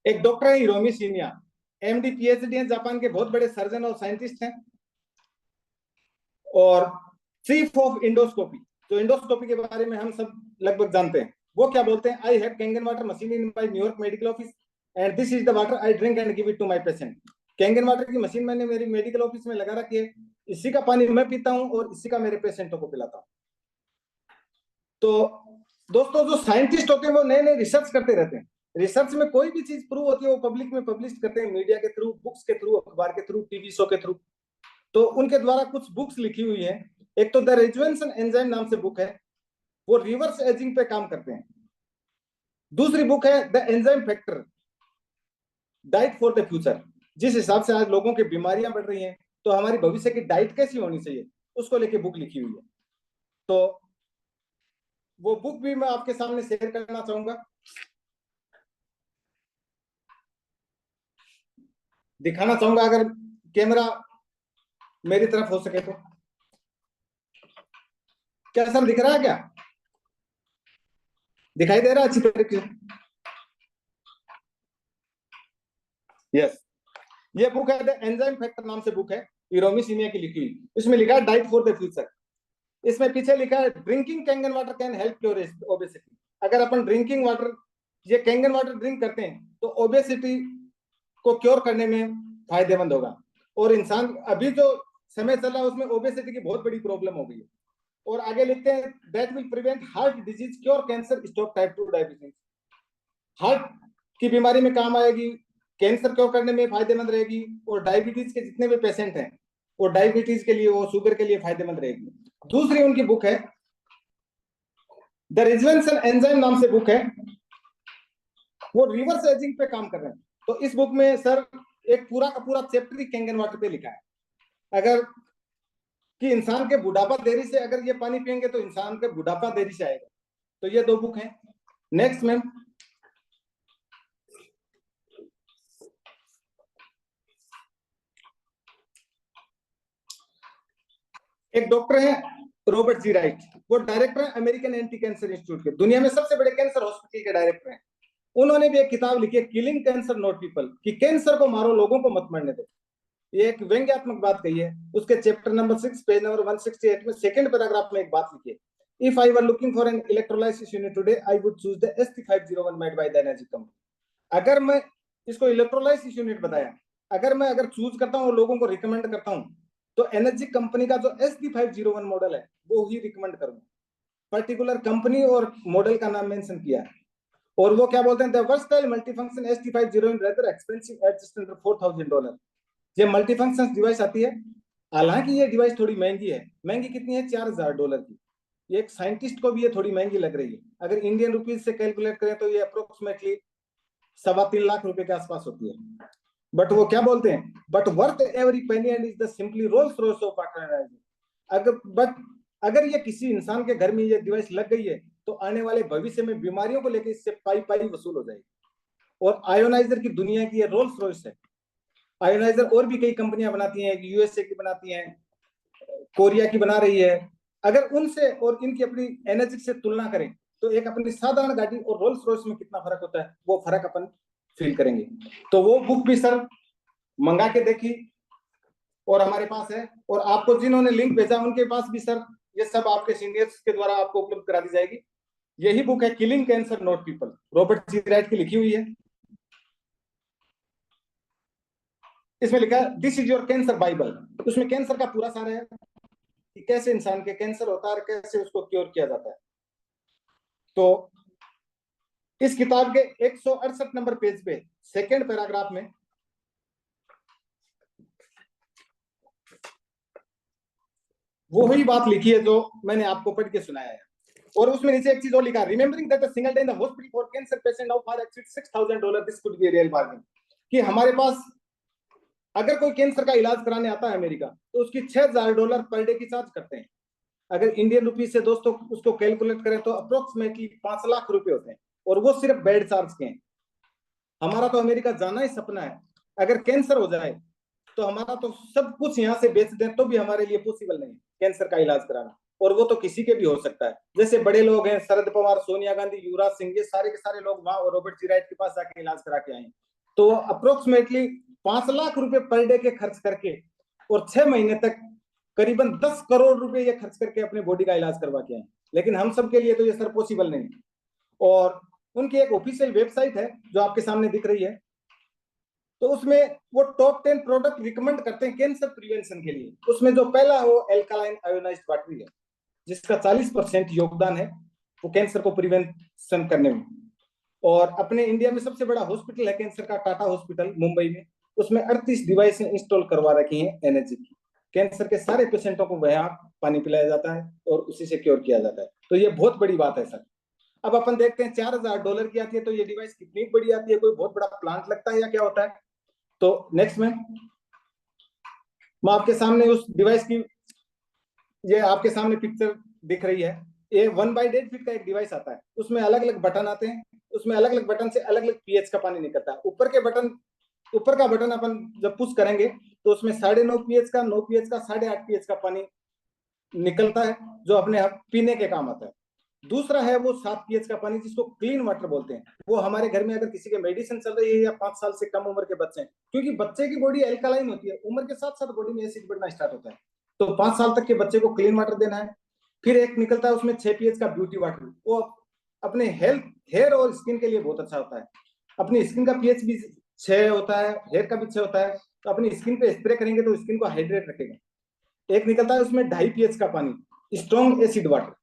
एक डॉक्टर है हिरोमी शिनिया, एमडी पीएचडी हैं, जापान के बहुत बड़े सर्जन और साइंटिस्ट हैं। और चीफ ऑफ इंडोस्कोपी, जो इंडोस्कोपी के बारे में हम सब लगभग जानते हैं, वो क्या बोलते हैं, I have Kangen water machine in my New York medical office and this is the water I drink and give it to my patient. Kangen water की मशीन मैंने मेरी मेडिकल ऑफिस में लगा रखी है, इसी का पानी मैं पीता हूं और इसी का मेरे पेशेंटों को पिलाता हूं। तो दोस्तों, जो साइंटिस्ट होते हैं वो नए नए रिसर्च करते रहते हैं। रिसर्च में कोई भी चीज प्रूव होती है वो पब्लिक में पब्लिश करते हैं, मीडिया के थ्रू, बुक्स के थ्रू, अखबार के थ्रू, टीवी शो के थ्रू। तो उनके द्वारा कुछ बुक्स लिखी हुई है। एक तो द रिजुवेंशन एंजाइम नाम से बुक है, वो रिवर्स एजिंग पे काम करते हैं। दूसरी बुक है the enzyme factor, diet for the future. जिस हिसाब से आज लोगों की बीमारियां बढ़ रही हैं तो हमारी भविष्य की डाइट कैसी होनी चाहिए उसको लेके बुक लिखी हुई है। तो वो बुक भी मैं आपके सामने शेयर करना चाहूंगा, दिखाना चाहूंगा अगर कैमरा मेरी तरफ हो सके तो। क्या सर दिख रहा है, क्या दिखाई दे रहा है अच्छी तरीके से? यस, ये बुक है द एंजाइम फैक्टर नाम से बुक है, हिरोमी शिनिया की लिखी हुई। इसमें लिखा है डाइट फॉर द फ्यूचर। इसमें पीछे लिखा है drinking Kangen water can help cure obesity. अगर अपन ड्रिंकिंग वाटर, ये कैंगन वाटर ड्रिंक करते हैं तो ओबेसिटी को क्योर करने में फायदेमंद होगा। और इंसान अभी जो समय चल रहा है उसमें ओबेसिटी की बहुत बड़ी प्रॉब्लम हो गई है। और आगे लिखते हैं that will prevent heart disease, cure cancer, stop type 2 diabetes. Heart की बीमारी में काम आएगी, कैंसर क्योर करने में फायदेमंद रहेगी, और डायबिटीज के जितने भी पेशेंट हैं वो डायबिटीज के लिए, वो शुगर के लिए फायदेमंद रहेगी। दूसरी उनकी बुक है द रिजर्वेशन एंजाइम नाम से बुक है, वो रिवर्स एजिंग पे काम कर रहे हैं। तो इस बुक में सर एक पूरा का पूरा चैप्टर ही कैंगन वाटर पे लिखा है, अगर कि इंसान के बुढ़ापा देरी से अगर ये पानी पियेंगे तो इंसान के बुढ़ापा देरी से आएगा। तो ये 2 बुक हैं। नेक्स्ट मैम, एक डॉक्टर है रॉबर्ट जी राइट, वो डायरेक्टर है अमेरिकन एंटी कैंसर इंस्टीट्यूट के, दुनिया में सबसे बड़े कैंसर हॉस्पिटल के डायरेक्टर हैं। उन्होंने भी एक किताब लिखी है किलिंग कैंसर नॉट पीपल, कि कैंसर को मारो, लोगों को मत मरने दो। ये एक व्यंग्यात्मक बात कही है। उसके चैप्टर नंबर 6 पेज नंबर 168 में सेकंड पैराग्राफ में एक बात लिखी है, if I were looking for an electrolysis unit today I would choose the ST501 made by the energy company. अगर मैं इसको इलेक्ट्रोलाइसिस यूनिट बताया, अगर चूज करता हूँ, लोगों को रिकमेंड करता हूँ, तो एनर्जी कंपनी का जो ST501 मॉडल है वो ही रिकमेंड करूंगा। पर्टिकुलर कंपनी और मॉडल का नाम मेंशन किया है, और वो क्या बोलते हैं, the versatile multifunction ST501 rather expensive eight just under $4,000। ये मल्टीफंक्शन डिवाइस आती है, हालांकि ये डिवाइस थोड़ी महंगी है। महंगी कितनी है? $4,000 की। ये एक साइंटिस्ट को भी ये थोड़ी महंगी लग रही है। अगर इंडियन रुपीज से कैलकुलेट करें तो ये अप्रोक्सीमेटली 3.25 लाख रुपए के आसपास होती है। बट वो क्या बोलते हैं, but worth every penny and is the simply Rolls Royce of water. अगर ये किसी इंसान के घर में ये डिवाइस लग गई है तो आने वाले भविष्य में बीमारियों को लेकर इससे पाई वसूल हो जाएगी। और आयोनाइजर की दुनिया की ये रोल्स रॉयस है। आयोनाइजर और भी कई कंपनियां बनाती हैं, USA की बनाती हैं, कोरिया की बना रही है। अगर उनसे और इनकी अपनी एनर्जी से तुलना करें तो एक अपनी साधारण गाड़ी और रोल्स रॉयस में कितना फर्क होता है, वो फर्क अपन फील करेंगे। तो वो बुक भी सर मंगा के देखी और हमारे पास है, और आपको जिन्होंने लिंक भेजा उनके पास भी सर ये सब आपके सीनियर्स के द्वारा आपको उपलब्ध करा दी जाएगी। यही बुक है killing cancer not people, Robert G Wright की लिखी हुई है। इसमें लिखा है this is your cancer bible. उसमें कैंसर का पूरा सार है कि कैसे इंसान के कैंसर होता है और कैसे उसको क्योर किया जाता है। तो इस किताब के 168 नंबर पेज पे सेकंड पैराग्राफ में वो ही बात लिखी है जो मैंने आपको पढ़ के सुनाया है। और उसमें नीचे एक चीज और लिखा, remembering that a single day in the hospital for cancer patient now far exceeds $6,000, this could be a real bargain. कि हमारे पास अगर कोई कैंसर का इलाज कराने आता है अमेरिका तो उसकी $6,000 पर डे की चार्ज करते हैं। अगर इंडियन रुपीज से दोस्तों उसको कैलकुलेट करें तो अप्रोक्सीमेटली 5 लाख रुपए होते हैं, और वो सिर्फ बेड चार्ज के हैं। हमारा तो अमेरिका जाना ही सपना है। अगर कैंसर हो जाए तो हमारा तो सब कुछ यहाँ से बेच दें तो भी हमारे लिए पॉसिबल नहीं है कैंसर का इलाज कराना, और वो तो किसी के भी हो सकता है। जैसे बड़े लोग हैं, शरद पवार, सोनिया गांधी, युवराज सिंह, ये सारे के सारे लोग वहां रॉबर्ट जी राइट के पास जाके इलाज करा के आए। तो अप्रोक्सीमेटली 5 लाख रुपए पर डे के खर्च करके और 6 महीने तक करीबन 10 करोड़ रुपए ये खर्च करके अपने बॉडी का इलाज करवा के आए। लेकिन हम सब के लिए तो ये सर पॉसिबल नहीं है। और उनकी एक ऑफिशियल वेबसाइट है जो आपके सामने दिख रही है, तो उसमें वो टॉप 10 प्रोडक्ट रिकमेंड करते हैं कैंसर प्रिवेंशन के लिए। उसमें जो पहला वो एल्कालाइन आयोनाइज्ड वाटर है, जिसका 40% योगदान है वो कैंसर को प्रिवेंशन करने में। और अपने इंडिया में सबसे बड़ा हॉस्पिटल है कैंसर का, टाटा हॉस्पिटल मुंबई में, उसमें 38 डिवाइस इंस्टॉल करवा रखी है एनर्जी की। कैंसर के सारे पेशेंटों को वहां पानी पिलाया जाता है और उसी से क्योर किया जाता है। तो ये बहुत बड़ी बात है सर। अब अपन देखते हैं $4,000 की आती है तो ये डिवाइस कितनी बड़ी आती है, कोई बहुत बड़ा प्लांट लगता है या क्या होता है। तो नेक्स्ट में मैं आपके सामने उस डिवाइस की, ये आपके सामने पिक्चर दिख रही है। ये 1/8 फीट का एक डिवाइस आता है, उसमें अलग अलग बटन आते हैं, उसमें अलग अलग बटन से अलग अलग पीएच का पानी निकलता है। ऊपर का बटन अपन जब पुश करेंगे तो उसमें 9.5 पीएच का, 9 पीएच का, 8.5 पीएच का पानी निकलता है जो अपने आप पीने के काम आता है। दूसरा है वो 7 पीएच का पानी जिसको क्लीन वाटर बोलते हैं। वो हमारे घर में अगर किसी के मेडिसिन चल रही है या 5 साल से कम उम्र के बच्चे हैं, क्योंकि बच्चे की बॉडी एल्कालाइन होती है, उम्र के साथ साथ बॉडी में एसिड बढ़ना स्टार्ट होता है, तो 5 साल तक के बच्चे को क्लीन वाटर देना है। फिर एक निकलता है उसमें 6 पीएच का ब्यूटी वाटर, वो अपने हेयर और स्किन के लिए बहुत अच्छा होता है। अपनी स्किन का पीएच भी 6 होता है, हेयर का भी 6 होता है, तो अपनी स्किन पे स्प्रे करेंगे तो स्किन को हाइड्रेट रखेगा। एक निकलता है उसमें 2.5 पीएच का पानी, स्ट्रॉन्ग एसिड वाटर,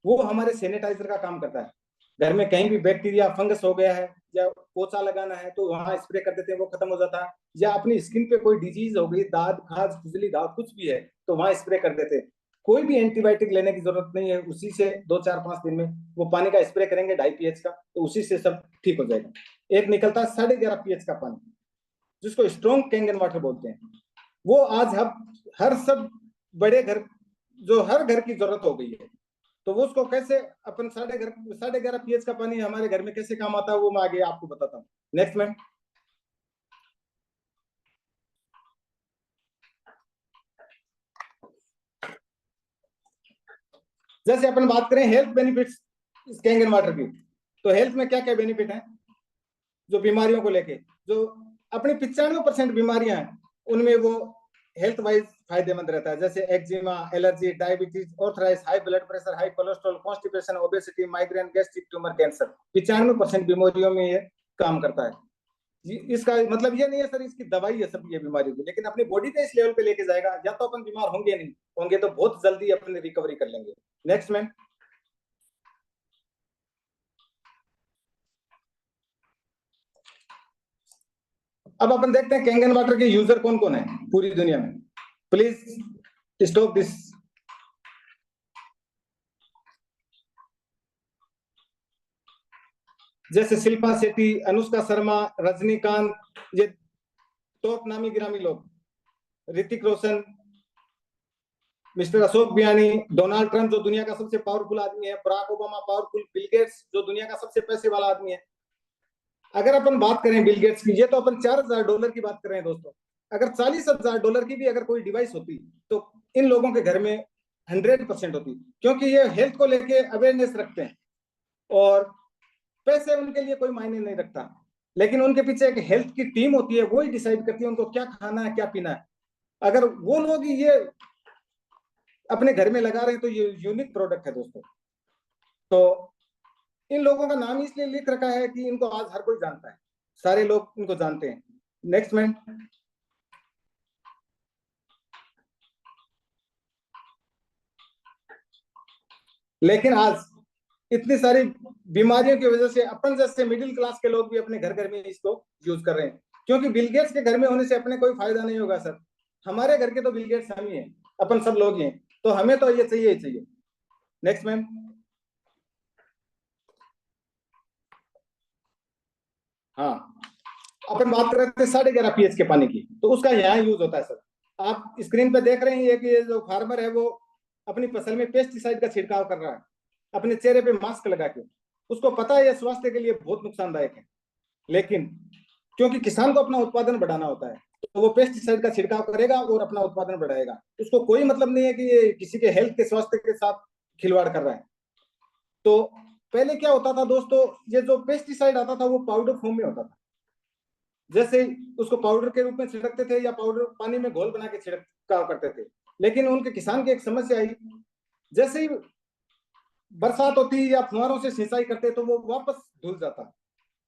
वो हमारे सैनिटाइजर का काम करता है। घर में कहीं भी बैक्टीरिया फंगस हो गया है या पोछा लगाना है तो वहां स्प्रे कर देते हैं, वो खत्म हो जाता है। या अपनी स्किन पे कोई डिजीज हो गई, दाद खाज खुजली घाव कुछ भी है तो वहां स्प्रे कर देते हैं। कोई भी एंटीबायोटिक लेने की जरूरत नहीं है, उसी से 2 4 5 दिन में वो पानी का स्प्रे करेंगे 2.5 pH का, तो उसी से सब ठीक हो जाएगा। एक निकलता है 11.5 pH का पानी, जिसको स्ट्रॉन्ग कैंगन वाटर बोलते हैं। वो आज हम हर सब बड़े घर, जो हर घर की जरूरत हो गई है, तो वो उसको कैसे अपन 11.5 pH का पानी हमारे घर में कैसे काम आता है वो मैं आगे आपको बताता हूँ। Next ma'am. जैसे अपन बात करें हेल्थ बेनिफिट्स कैंगन वाटर की, तो हेल्थ में क्या क्या बेनिफिट है जो बीमारियों को लेके, जो अपनी 95% बीमारियां हैं उनमें वो हेल्थ वाइज फायदेमंद रहता है। जैसे eczema, allergy, diabetes, arthritis, high blood pressure, high cholesterol, constipation, obesity, migraine, gastric tumour, cancer, 95% बीमारियों में ये काम करता है। इसका मतलब ये नहीं है सर इसकी दवाई है सब ये बीमारियों की, लेकिन अपनी बॉडी पे इस लेवल पे लेके जाएगा, या तो अपन बीमार होंगे नहीं होंगे तो बहुत जल्दी अपनी रिकवरी कर लेंगे। Next ma'am. अब अपन देखते हैं कैंगन वाटर के यूजर कौन कौन है पूरी दुनिया में। Please stop this. जैसे शिल्पा शेट्टी, अनुष्का शर्मा, रजनीकांत, ये टॉप नामी गिरामी लोग, Hrithik Roshan, mister Ashok Biyani, Donald Trump जो दुनिया का सबसे पावरफुल आदमी है, Barack Obama powerful, Bill Gates जो दुनिया का सबसे पैसे वाला आदमी है। अगर अपन बात करें बिल गेट्स की, ये तो अपन $4,000 की बात कर रहे हैं दोस्तों। अगर $40,000 की भी अगर कोई डिवाइस होती तो इन लोगों के घर में 100% होती, क्योंकि ये हेल्थ को लेके अवेयरनेस रखते हैं और पैसे उनके लिए कोई मायने नहीं रखता, लेकिन उनके पीछे एक हेल्थ की टीम होती है, वही डिसाइड करती है उनको क्या खाना है क्या पीना है। अगर वो लोग ये अपने घर में लगा रहे हैं तो ये यूनिक प्रोडक्ट है दोस्तों। तो इन लोगों का नाम इसलिए लिख रखा है कि इनको आज हर कोई जानता है, सारे लोग इनको जानते हैं। Next ma'am. लेकिन आज इतनी सारी बीमारियों की वजह से अपन जैसे मिडिल क्लास के लोग भी अपने घर घर में इसको यूज कर रहे हैं, क्योंकि बिल गेट्स के घर में होने से अपने कोई फायदा नहीं होगा सर। हमारे घर के तो बिल गेट्स हम ही हैं, अपन सब लोग ही हैं, तो हमें तो ये चाहिए ही चाहिए। Next ma'am. हाँ, अपन बात कर रहे थे 11.5 pH के पानी की, तो उसका यहाँ यूज होता है सर। आप स्क्रीन पे देख रहे हैं कि ये जो फार्मर है वो अपनी फसल में पेस्टिसाइड का छिड़काव कर रहा है अपने चेहरे पे मास्क लगा के। उसको पता है ये स्वास्थ्य के लिए बहुत नुकसानदायक है, लेकिन क्योंकि किसान को अपना उत्पादन बढ़ाना होता है तो वो पेस्टिसाइड का छिड़काव करेगा और अपना उत्पादन बढ़ाएगा। उसको कोई मतलब नहीं है कि ये किसी के हेल्थ के स्वास्थ्य के साथ खिलवाड़ कर रहा है। तो पहले क्या होता था दोस्तों, ये जो पेस्टिसाइड आता था वो पाउडर फॉर्म में होता था, जैसे उसको पाउडर के रूप में छिड़कते थे या पाउडर पानी में घोल बना के छिड़काव करते थे। लेकिन उनके किसान की एक समस्या आई, जैसे ही बरसात होती या फुहारों से सिंचाई करते तो वो वापस धुल जाता,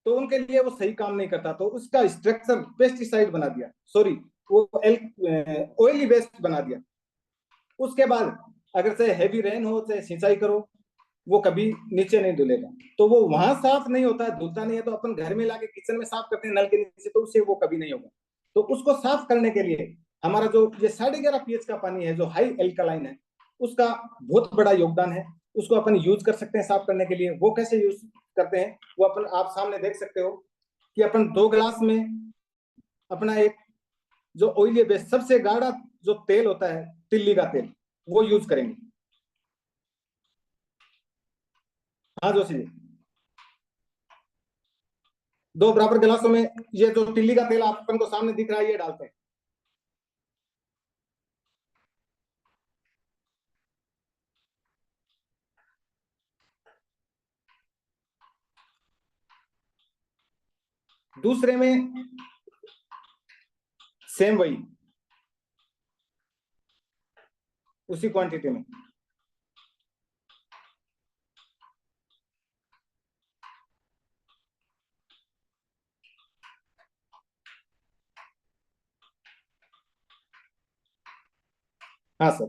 तो उनके लिए वो सही काम नहीं करता, तो उसका स्ट्रक्चर पेस्टिसाइड बना दिया, सॉरी वो ऑयली बेस्ड बना दिया। उसके बाद अगर चाहे हैवी रेन हो चाहे सिंचाई करो वो कभी नीचे नहीं धुलेगा, तो वो वहां साफ नहीं होता है, धुलता नहीं है। तो अपन घर में लाके किचन में साफ करते हैं नल के नीचे, तो उससे वो कभी नहीं होगा। तो उसको साफ करने के लिए हमारा जो ये 11.5 pH का पानी है जो हाई एल्कलाइन है, उसका बहुत बड़ा योगदान है। उसको अपन यूज कर सकते हैं साफ करने के लिए। वो कैसे यूज करते हैं वो अपन आप सामने देख सकते हो कि अपन 2 गिलास में अपना एक जो ऑयली बेस सबसे गाढ़ा जो तेल होता है तिल्ली का तेल वो यूज करेंगे। हाँ जोशी जी, 2 बराबर गिलासों में ये जो तिल्ली का तेल अपन को सामने दिख रहा है ये डालते हैं। दूसरे में सेम वही उसी क्वांटिटी में। हाँ सर,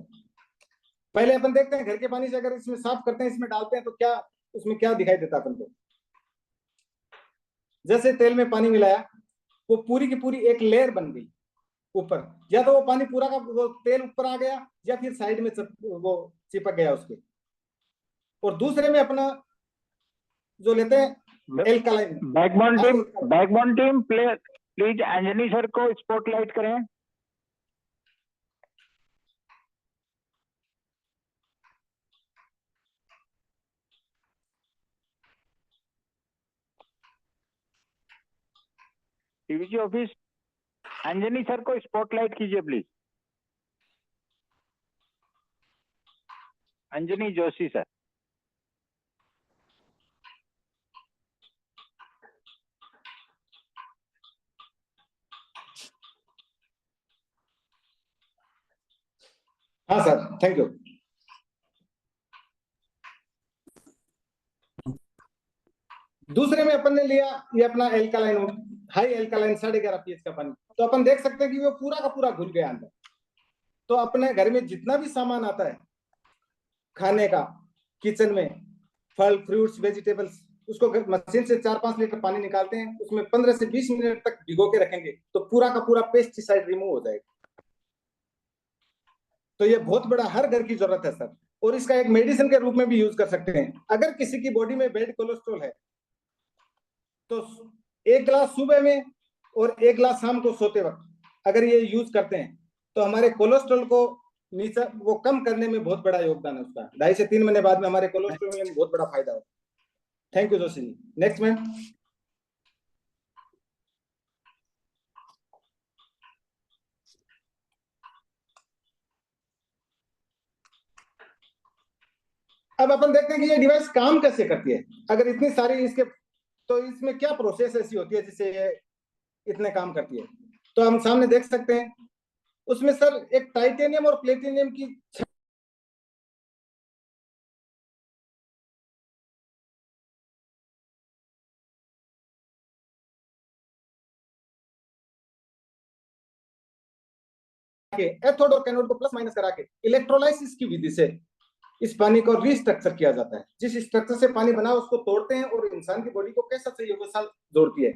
पहले अपन देखते हैं घर के पानी से अगर इसमें साफ करते हैं इसमें डालते हैं तो क्या उसमें क्या दिखाई देता अपन को, जैसे तेल में पानी मिलाया वो पूरी की पूरी एक लेयर बन गई ऊपर, या तो वो पानी पूरा का वो तेल ऊपर आ गया या फिर साइड में वो चिपक गया उसके। और दूसरे में अपना जो लेते हैं alkaline. Backbone team please Anjani sir को स्पॉटलाइट करें। टीवीजी ऑफिस, अंजनी सर को स्पॉटलाइट कीजिए प्लीज। अंजनी जोशी सर। हाँ सर, थैंक यू। दूसरे में अपन ने लिया ये अपना एल्कालाइन, हाई एल्कालाइन 11.5 pH का पानी। तो अपन देख सकते हैं कि वो पूरा का पूरा घुल गया अंदर। तो अपने घर में जितना भी सामान आता है खाने का, किचन में फल फ्रूट्स वेजिटेबल्स, उसको मशीन से 4-5 लीटर पानी निकालते हैं, उसमें 15 से 20 मिनट तक भिगो के रखेंगे तो पूरा का पूरा पेस्टिसाइड रिमूव हो जाएगा। तो ये बहुत बड़ा हर घर की जरूरत है सर, और इसका एक मेडिसिन के रूप में भी यूज कर सकते हैं। अगर किसी की बॉडी में बैड कोलेस्ट्रॉल है तो 1 गिलास सुबह में और 1 गिलास शाम को सोते वक्त अगर ये यूज करते हैं तो हमारे कोलेस्ट्रॉल को नीचे वो कम करने में बहुत बड़ा योगदान है उसका। 2.5 से 3 महीने बाद में हमारे कोलेस्ट्रॉल में बहुत बड़ा फायदा हो। Thank you Joshi ji. Next ma'am. अब अपन देखते हैं कि ये डिवाइस काम कैसे करती है। अगर इतनी सारी इसके, तो इसमें क्या प्रोसेस ऐसी होती है जिससे ये इतने काम करती है। तो हम सामने देख सकते हैं उसमें सर एक टाइटेनियम और प्लेटिनियम की एथोड और कैनोड को प्लस माइनस करा के इलेक्ट्रोलाइसिस की विधि से इस पानी को रिस्ट्रक्चर किया जाता है। जिस स्ट्रक्चर से पानी बना उसको तोड़ते हैं और इंसान की बॉडी को कैसा चाहिए वो साल जोड़ती है।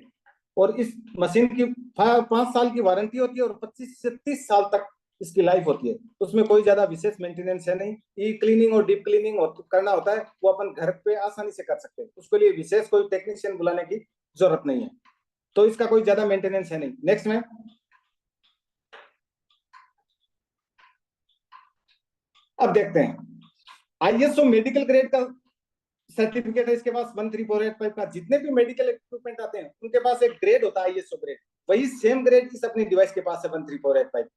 और इस मशीन की 5 साल की वारंटी होती है और 25 से 30 साल तक इसकी लाइफ होती है। उसमें कोई ज्यादा विशेष मेंटेनेंस है नहीं। ई क्लीनिंग और डीप क्लीनिंग करना होता है वो अपन घर पे आसानी से कर सकते हैं, उसके लिए विशेष कोई टेक्नीशियन बुलाने की जरूरत नहीं है। तो इसका कोई ज्यादा मेंटेनेंस है नहीं। Next ma'am. अब देखते हैं आईएसओ मेडिकल ग्रेड का सर्टिफिकेट है इसके पास। 13485 का जितने भी मेडिकल इक्विपमेंट आते हैं उनके पास एक ग्रेड होता है आईएसओ ग्रेड, वही सेम ग्रेड इस अपनी डिवाइस के पास है 13485।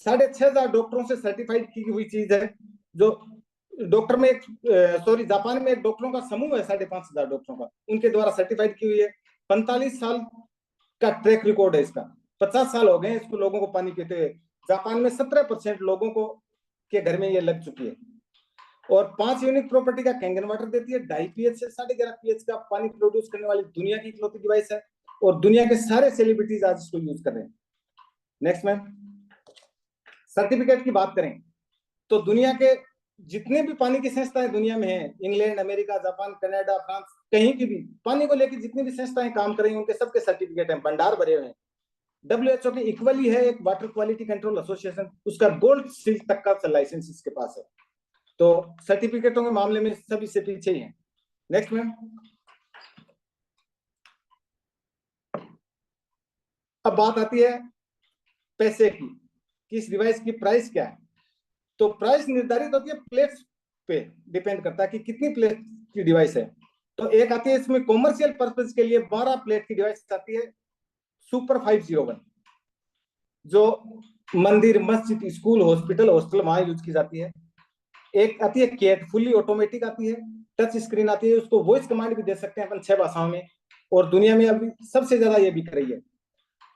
6500 डॉक्टरों से सर्टिफाइड की हुई चीज है। जो डॉक्टर में एक जापान में एक डॉक्टरों का समूह है 5500 डॉक्टरों का, उनके द्वारा सर्टिफाइड की हुई है। 45 साल का ट्रैक रिकॉर्ड है इसका। 50 साल हो गए इसको लोगों को पानी पीते हुए। जापान में 17% लोगों को के घर में ये लग चुकी है। और 5 यूनिक प्रॉपर्टी का कैंगन वाटर देती है। 2.5 pH से 11.5 pH का पानी प्रोड्यूस करने वाली दुनिया की इकलौती डिवाइस है और दुनिया के सारे सेलिब्रिटीज आज इसको यूज कर रहे हैं। Next ma'am. सर्टिफिकेट की बात करें तो दुनिया के जितने भी पानी की संस्थाएं दुनिया में हैं, England, America, Japan, Canada, France, कहीं की भी पानी को लेकर जितनी भी संस्थाएं काम कर रही हैं उनके सबके सर्टिफिकेट हैं, भंडार भरे हुए हैं। WHO के इक्वली है एक वाटर क्वालिटी कंट्रोल एसोसिएशन, उसका गोल्ड सील तक का लाइसेंस इसके पास है। तो सर्टिफिकेटों के मामले में सभी से पीछे ही है। Next ma'am. अब बात आती है पैसे की कि इस डिवाइस की प्राइस क्या है। तो प्राइस निर्धारित होती है प्लेट्स पे, डिपेंड करता है कि कितनी प्लेट की डिवाइस है। तो एक आती है इसमें कॉमर्शियल पर्पस के लिए 12 प्लेट की डिवाइस आती है सुपर 501, जो मंदिर, मस्जिद, स्कूल, हॉस्पिटल, हॉस्टल वहां यूज की जाती है। एक आती है कैट, फुल्ली ऑटोमेटिक आती है, टच स्क्रीन आती है, उसको वॉइस कमांड भी दे सकते हैं अपन 6 भाषाओं में, और दुनिया में अभी सबसे ज्यादा ये बिक रही है।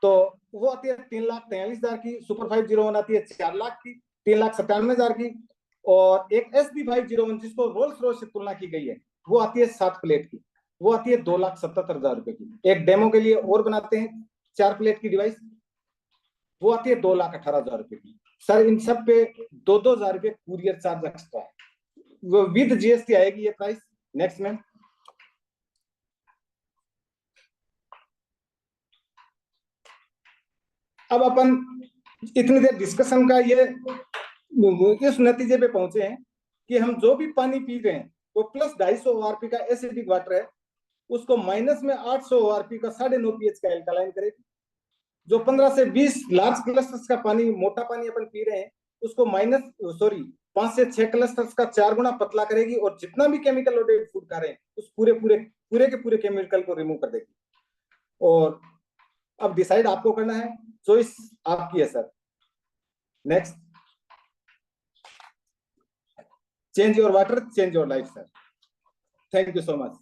तो वो आती है 3,43,000 की। सुपर 501 आती है 4 लाख की, 3,97,000 की। और एक SB501 जिसको रोल्स रॉयस से तुलना की गई है वो आती है 7 प्लेट की, वो आती है 2,77,000 रुपए की। एक डेमो के लिए और बनाते हैं 4 प्लेट की डिवाइस, वो आती है 2,18,000 रुपए की। सर इन सब पे 2,000 रुपए कुरियर चार्ज एक्स्ट्रा है, वो विद GST आएगी ये प्राइस। Next ma'am. अब अपन इतनी देर डिस्कशन का ये इस नतीजे पे पहुंचे हैं कि हम जो भी पानी पी रहे हैं वो प्लस 250 ORP का एसिडिक वाटर है, उसको माइनस में 800 ORP का 9.5 pH का एल्कालाइन करेगी। जो 15 से 20 लार्ज क्लस्टर्स का पानी, मोटा पानी अपन पी रहे हैं, उसको 5 से 6 क्लस्टर्स का 4 गुना पतला करेगी, और जितना भी केमिकल लोडेड फूड खा रहे हैं उस पूरे के केमिकल को रिमूव कर देगी। और अब डिसाइड आपको करना है, चॉइस आपकी है sir. Next, change your water, change your life sir. Thank you so much.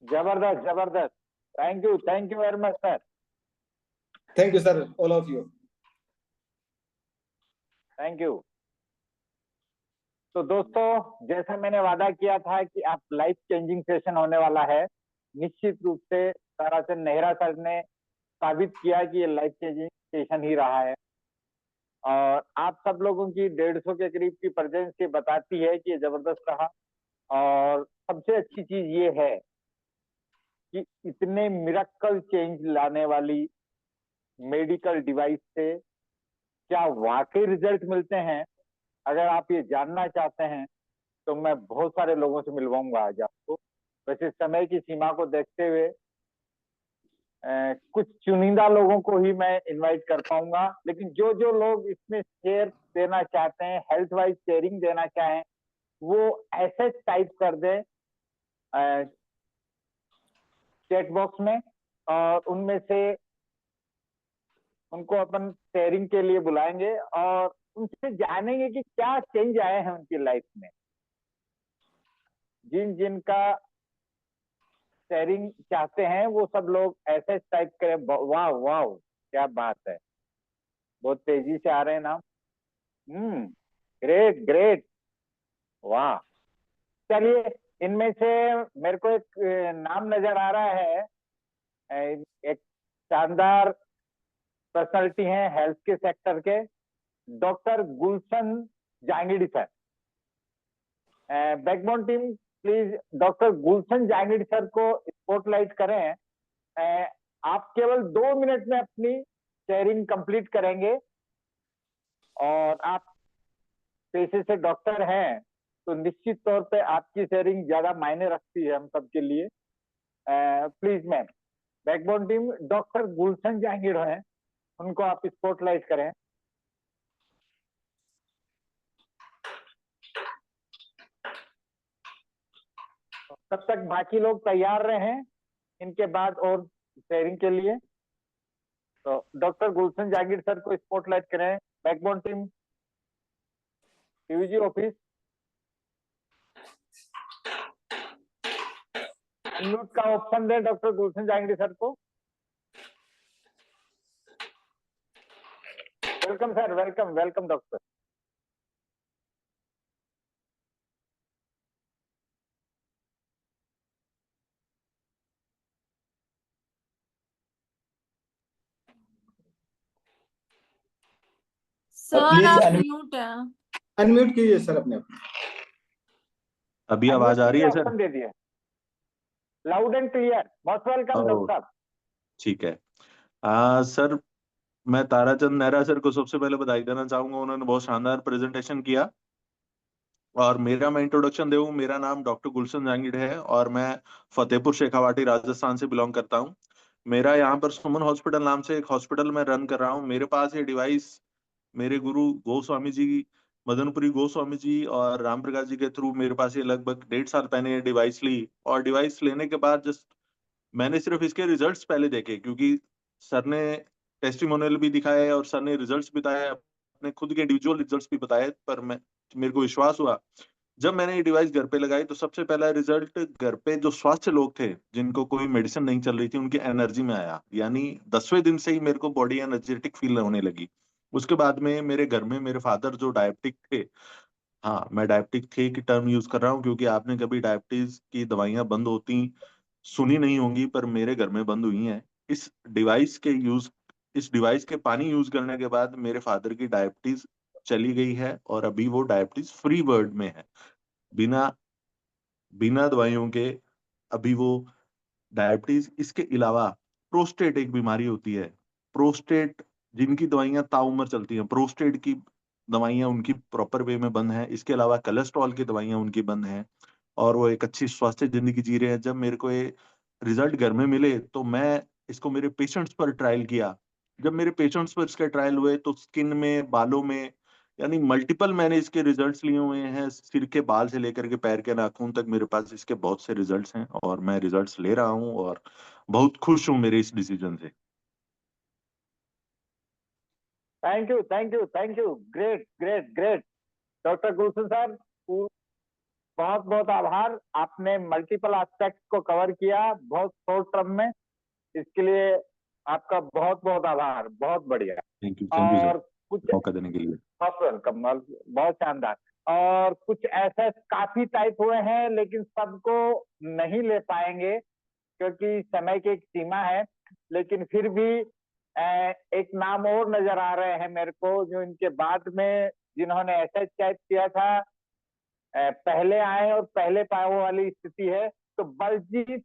जबरदस्त जबरदस्त, thank you very much sir. Thank you sir, all of you. Thank you. तो दोस्तों, जैसा मैंने वादा किया था कि आप लाइफ चेंजिंग सेशन होने वाला है, निश्चित रूप से ताराचंद नेहरा सर ने साबित किया कि ये लाइफ चेंजिंग सेशन ही रहा है। और आप सब लोगों की 150 के करीब की प्रेजेंस ये बताती है कि ये जबरदस्त रहा। और सबसे अच्छी चीज ये है कि इतने मिरेकल चेंज लाने वाली मेडिकल डिवाइस से क्या वाकई रिजल्ट मिलते हैं, अगर आप ये जानना चाहते हैं तो मैं बहुत सारे लोगों से मिलवाऊंगा आज आपको। वैसे समय की सीमा को देखते हुए कुछ चुनिंदा लोगों को ही मैं इनवाइट कर पाऊंगा, लेकिन जो जो लोग इसमें शेयर देना चाहते हैं, हेल्थ वाइज शेयरिंग देना चाहें, वो ऐसे टाइप कर दें चैट बॉक्स में, और उनमें से उनको अपन शेयरिंग के लिए बुलाएंगे और उनसे जानेंगे कि क्या चेंज आए हैं उनकी लाइफ में। जिनका शेयरिंग चाहते हैं वो सब लोग ऐसे टाइप करें। वाह वाह, क्या बात है, बहुत तेजी से आ रहे हैं नाम। ग्रेट ग्रेट, वाह। चलिए, इनमें से मेरे को एक नाम नजर आ रहा है, एक शानदार पर्सनालिटी है हेल्थ के सेक्टर के, doctor Gulshan Jangidi sir. Backbone team please doctor Gulshan Jangidi sir को स्पॉटलाइट करें। आप केवल 2 मिनट में अपनी शेयरिंग कंप्लीट करेंगे, और आप पेशे से डॉक्टर हैं तो निश्चित तौर पे आपकी शेयरिंग ज्यादा मायने रखती है हम सबके लिए। Please ma'am, backbone team doctor Gulshan Jahangir हैं, उनको आप स्पॉटलाइट करें। तब तक बाकी लोग तैयार रहे इनके बाद और शेयरिंग के लिए। तो डॉक्टर गुलशन जहांगीर सर को स्पॉटलाइट करें। Backbone team, TVG office, unmute का ऑप्शन दे डॉक्टर गुलशन जहांगीर सर को। Welcome sir, welcome welcome doctor. Sir please आप म्यूट है। अनम्यूट कीजिए सर अपने आप। अभी आवाज आ रही है सर? ऑप्शन दे दिया, loud and clear. Most welcome doctor साहब। ठीक है। सर, मैं ताराचंद नेहरा सर को सबसे पहले बधाई देना चाहूंगा, उन्होंने बहुत शानदार प्रेजेंटेशन किया। और मैं इंट्रोडक्शन दूं, मेरा नाम डॉक्टर गुलशन जहांगीर है और मैं फतेहपुर शेखावाटी राजस्थान से बिलोंग करता हूं। मेरा यहाँ पर सुमन हॉस्पिटल नाम से एक हॉस्पिटल में रन कर रहा हूँ। मेरे पास ये डिवाइस मेरे गुरु गोस्वामी जी, मदनपुरी गोस्वामी जी और राम प्रकाश जी के थ्रू मेरे पास ये लगभग 1.5 साल पहले ये डिवाइस ली। और डिवाइस लेने के बाद जस्ट मैंने सिर्फ इसके रिजल्ट्स पहले देखे, क्योंकि सर ने टेस्टिमोनियल भी दिखाए और सर ने रिजल्ट्स बताए, अपने खुद के इंडिविजुअल रिजल्ट्स भी बताए। पर मेरे को विश्वास हुआ जब मैंने ये डिवाइस घर पे लगाई, तो सबसे पहला रिजल्ट घर पे जो स्वास्थ्य लोग थे, जिनको कोई मेडिसिन नहीं चल रही थी, उनकी एनर्जी में आया। यानी 10वें दिन से ही मेरे को बॉडी एनर्जेटिक फील होने लगी। उसके बाद में मेरे घर में मेरे फादर जो डायबिटिक थे, हाँ मैं डायबिटिक थे की टर्म यूज कर रहा हूँ, क्योंकि आपने कभी डायबिटीज की दवाइयां बंद होती सुनी नहीं होंगी, पर मेरे घर में बंद हुई हैं। इस डिवाइस के यूज इस डिवाइस के पानी यूज करने के बाद मेरे फादर की डायबिटीज चली गई है, और अभी वो डायबिटीज फ्री वर्ल्ड में है। बिना बिना दवाइयों के अभी वो डायबिटीज, इसके अलावा प्रोस्टेट एक बीमारी होती है, प्रोस्टेट जिनकी दवाइयां ताउम्र चलती हैं, प्रोस्टेट की दवाइयां उनकी प्रॉपर वे में बंद हैं। इसके अलावा कोलेस्ट्रॉल की दवाइयां उनकी बंद हैं और वो एक अच्छी स्वास्थ्य जिंदगी जी रहे हैं। जब मेरे को ये रिजल्ट घर में मिले तो मैं इसको मेरे पेशेंट्स पर ट्रायल किया। जब मेरे पेशेंट्स पर इसके ट्रायल हुए तो स्किन में, बालों में, यानी मल्टीपल मैंने इसके रिजल्ट्स लिए हुए हैं। सिर के बाल से लेकर के पैर के नाखून तक मेरे पास इसके बहुत से रिजल्ट्स हैं और मैं रिजल्ट्स ले रहा हूँ और बहुत खुश हूँ मेरे इस डिसीजन से। Thank you, thank you, thank you. Great, great, great. Doctor Gulshan sir, बहुत बहुत आभार। आपने मल्टीपल एस्पेक्ट को कवर किया बहुत शॉर्ट टर्म में, इसके लिए आपका बहुत बहुत आभार। बहुत बढ़िया। थैंक यू और सर, कुछ मौका देने के लिए। बहुत वेलकम, बहुत शानदार। और कुछ ऐसे काफी टाइप हुए हैं लेकिन सबको नहीं ले पाएंगे क्योंकि समय की एक सीमा है, लेकिन फिर भी एक नाम और नजर आ रहे हैं मेरे को जो इनके बाद में जिन्होंने ऐसा टाइप किया था, पहले आए और पहले पाए वो वाली स्थिति है। तो बलजीत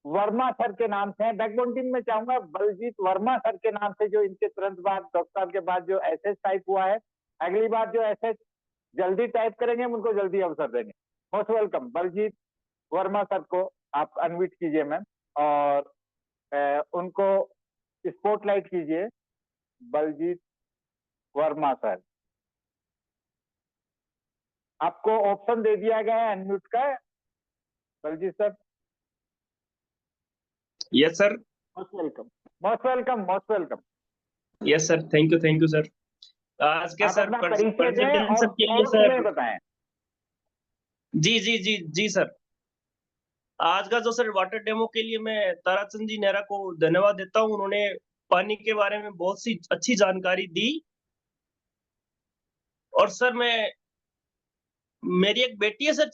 वर्मा सर के नाम से, बैकबोन टीम में चाहूंगा बलजीत वर्मा सर के नाम से, जो इनके तुरंत बाद डॉक्टर साहब के बाद जो एसएच टाइप हुआ है, अगली बार जो एसएच जल्दी टाइप करेंगे हम उनको जल्दी अवसर देंगे। Most welcome Baljeet Verma sir को आप अनम्यूट कीजिए मैम और उनको स्पॉटलाइट कीजिए। बलजीत वर्मा सर, आपको ऑप्शन दे दिया गया है अनम्यूट का। Baljeet sir. Yes sir. Most welcome, most welcome, most welcome. Yes sir, thank you sir. आज के आप सर अपना परिचय दें और प्रेजेंटेशन के लिए शॉर्ट सर। में बताएं। जी सर। आज का जो सर वाटर डेमो के लिए मैं ताराचंद जी नेहरा को धन्यवाद देता हूं। उन्होंने पानी के बारे में बहुत सी अच्छी जानकारी दी। और सर मेरी एक बेटी है सर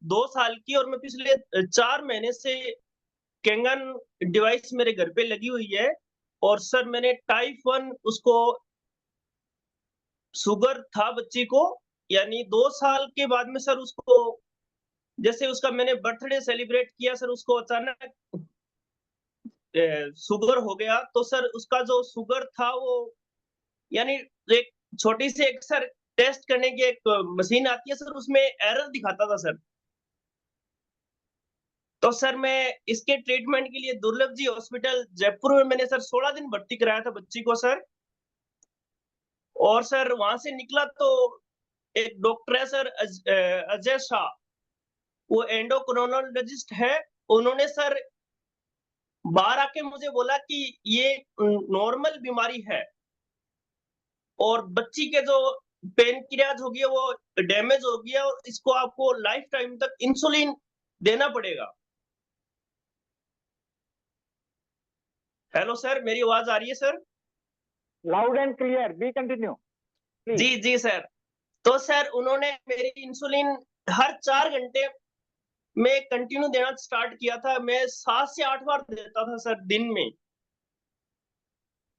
2 साल की, और मैं पिछले 4 महीने से कैंगन डिवाइस मेरे घर पे लगी हुई है। और सर मैंने टाइप 1 उसको शुगर था बच्ची को, यानी 2 साल के बाद में सर उसको, जैसे उसका मैंने बर्थडे सेलिब्रेट किया सर, उसको अचानक शुगर हो गया। तो सर उसका जो शुगर था वो, यानी एक छोटी सी एक सर टेस्ट करने की एक मशीन आती है सर, उसमें एरर दिखाता था सर। तो सर मैं इसके ट्रीटमेंट के लिए दुर्लभ जी हॉस्पिटल जयपुर में मैंने सर 16 दिन भर्ती कराया था बच्ची को सर। और सर वहां से निकला तो एक डॉक्टर है सर अजय शाह, वो एंडोक्रोनोलॉजिस्ट है। उन्होंने सर बाहर आके मुझे बोला कि ये नॉर्मल बीमारी है और बच्ची के जो पेनक्रियाज हो गया वो डैमेज हो गया और इसको आपको लाइफ टाइम तक इंसुलिन देना पड़ेगा। हेलो सर, मेरी आवाज आ रही है sir? Loud and clear, be continue. जी सर। तो सर उन्होंने मेरी इंसुलिन हर 4 घंटे में कंटिन्यू देना स्टार्ट किया था। मैं 7 से 8 बार देता था सर दिन में।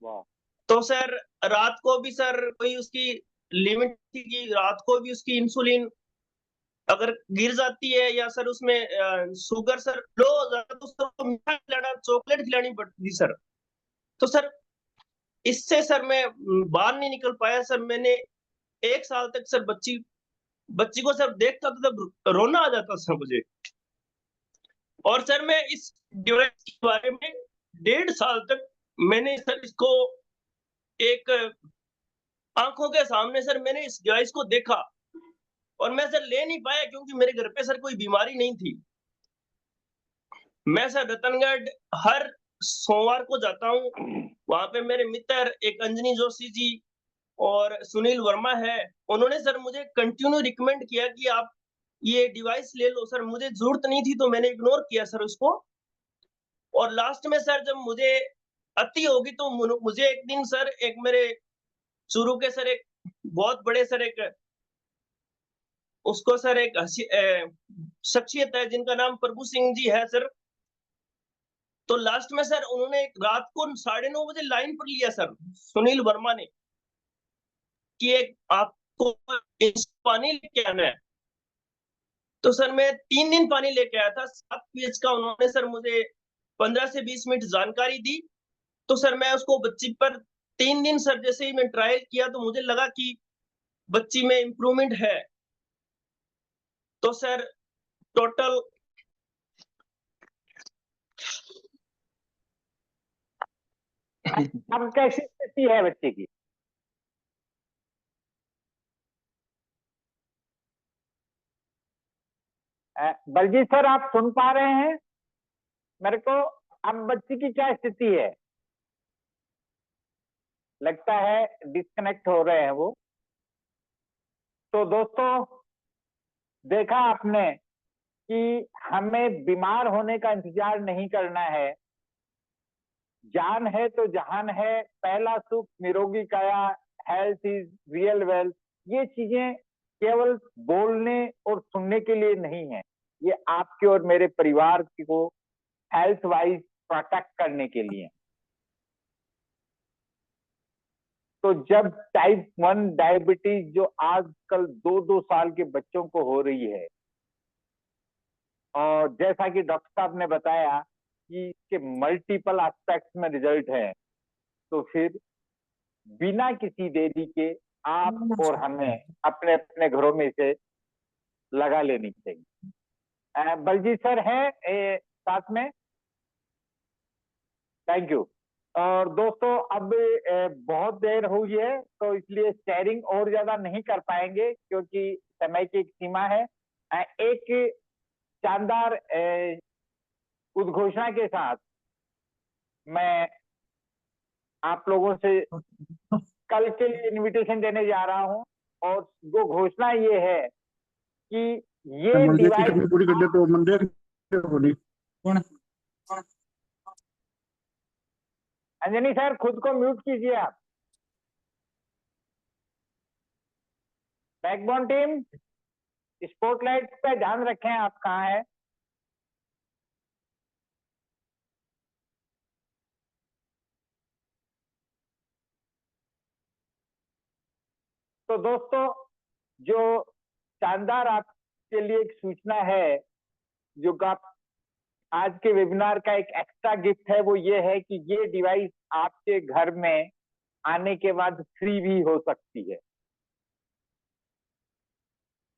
वाह। तो सर रात को भी सर कोई उसकी लिमिट थी कि रात को भी उसकी इंसुलिन अगर गिर जाती है या सर उसमें शुगर सर लो हो जाता तो उसको मीठा खिलाना, चॉकलेट खिलानी पड़ती थी सर। तो सर इससे सर मैं बाहर नहीं निकल पाया सर। मैंने 1 साल तक सर बच्ची को सर देखता था तब रोना आ जाता सर मुझे। और सर मैं इस डिवाइस के बारे में 1.5 साल तक मैंने सर इसको एक आंखों के सामने सर मैंने इस डिवाइस को देखा और मैं सर ले नहीं पाया क्योंकि मेरे घर पे सर कोई बीमारी नहीं थी। मैं सर रतनगढ़ हर सोमवार को जाता हूँ, वहां पे मेरे मित्र एक अंजनी जोशी जी और सुनील वर्मा है, उन्होंने सर मुझे कंटिन्यू रिकमेंड किया कि आप ये डिवाइस ले लो। सर मुझे जरूरत नहीं थी तो मैंने इग्नोर किया सर उसको। और लास्ट में सर जब मुझे अति होगी तो मुझे एक दिन सर एक मेरे चूरू के सर एक बहुत बड़े सर एक उसको सर एक शख्सियत है जिनका नाम प्रभु सिंह जी है सर। तो लास्ट में सर उन्होंने रात को 9:30 बजे लाइन पर लिया सर सुनील वर्मा ने कि एक आपको पानी लेके आना है। तो सर मैं 3 दिन पानी लेके आया था, 7 pH का। उन्होंने सर मुझे 15 से 20 मिनट जानकारी दी। तो सर मैं उसको बच्ची पर 3 दिन सर जैसे ही मैं ट्रायल किया तो मुझे लगा कि बच्ची में इम्प्रूवमेंट है। तो सर टोटल अब कैसी स्थिति है बच्चे की? बलजीत सर, आप सुन पा रहे हैं मेरे को? अब बच्ची की क्या स्थिति है? लगता है डिस्कनेक्ट हो रहे हैं वो। तो दोस्तों, देखा आपने कि हमें बीमार होने का इंतजार नहीं करना है। जान है तो जहान है, पहला सुख निरोगी काया, हेल्थ इज रियल वेल्थ। ये चीजें केवल बोलने और सुनने के लिए नहीं है, ये आपके और मेरे परिवार को हेल्थ वाइज प्रोटेक्ट करने के लिए। तो जब टाइप 1 डायबिटीज जो आजकल 2-2 साल के बच्चों को हो रही है, और जैसा कि डॉक्टर साहब ने बताया कि इसके मल्टीपल एस्पेक्ट्स में रिजल्ट है, तो फिर बिना किसी देरी के आप और हमें अपने अपने घरों में इसे लगा लेनी चाहिए। बलजीत सर है साथ में? Thank you. और दोस्तों, अब बहुत देर हुई है तो इसलिए शेयरिंग और ज्यादा नहीं कर पाएंगे क्योंकि समय की एक सीमा है। एक शानदार उद्घोषणा के साथ मैं आप लोगों से कल के लिए इनविटेशन देने जा रहा हूं, और वो घोषणा ये है कि ये डिवाइस पूरी कर दे तो मंडे होनी। अंजनी सर, खुद को म्यूट कीजिए आप। बैकबोन टीम, स्पॉटलाइट पे ध्यान रखें, आप कहाँ हैं? तो दोस्तों, जो शानदार आपके लिए एक सूचना है, जो आप आज के वेबिनार का एक एक्स्ट्रा गिफ्ट है, वो ये है कि ये डिवाइस आपके घर में आने के बाद फ्री भी हो सकती है।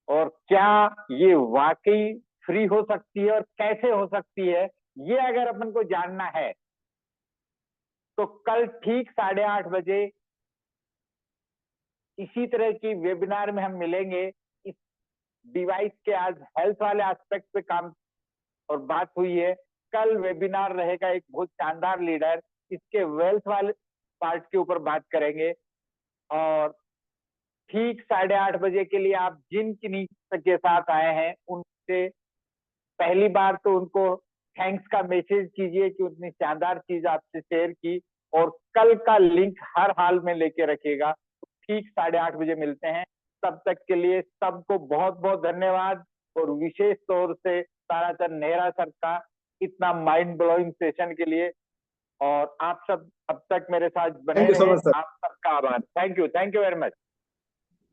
और क्या ये वाकई फ्री हो सकती है और कैसे हो सकती है, ये अगर अपन को जानना है तो कल ठीक 8:30 बजे इसी तरह की वेबिनार में हम मिलेंगे। इस डिवाइस के आज हेल्थ वाले एस्पेक्ट पे काम और बात हुई है। कल वेबिनार रहेगा एक बहुत शानदार लीडर, इसके वेल्थ वाले पार्ट के ऊपर बात करेंगे। और ठीक 8:30 बजे के लिए आप जिन किन्हीं के साथ आए हैं उनसे पहली बार तो उनको थैंक्स का मैसेज कीजिए कि उतनी शानदार चीज आपसे शेयर की, और कल का लिंक हर हाल में लेके रखिएगा। ठीक 8:30 बजे मिलते हैं। तब तक के लिए सबको बहुत बहुत धन्यवाद, और विशेष तौर से ताराचंद नेहरा सर का इतना माइंड ब्लोइंग सेशन के लिए। और आप सब अब तक मेरे साथ बने Thank you so रहे, much, sir. आप सबका आभार। Thank you very much.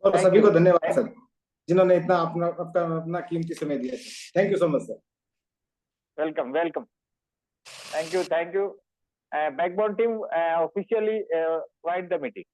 और Thank सभी you. को धन्यवाद सर, जिन्होंने इतना अपना कीमती समय दिया। Thank you so much sir. Welcome. Thank you. Backbone team officially wide the meeting.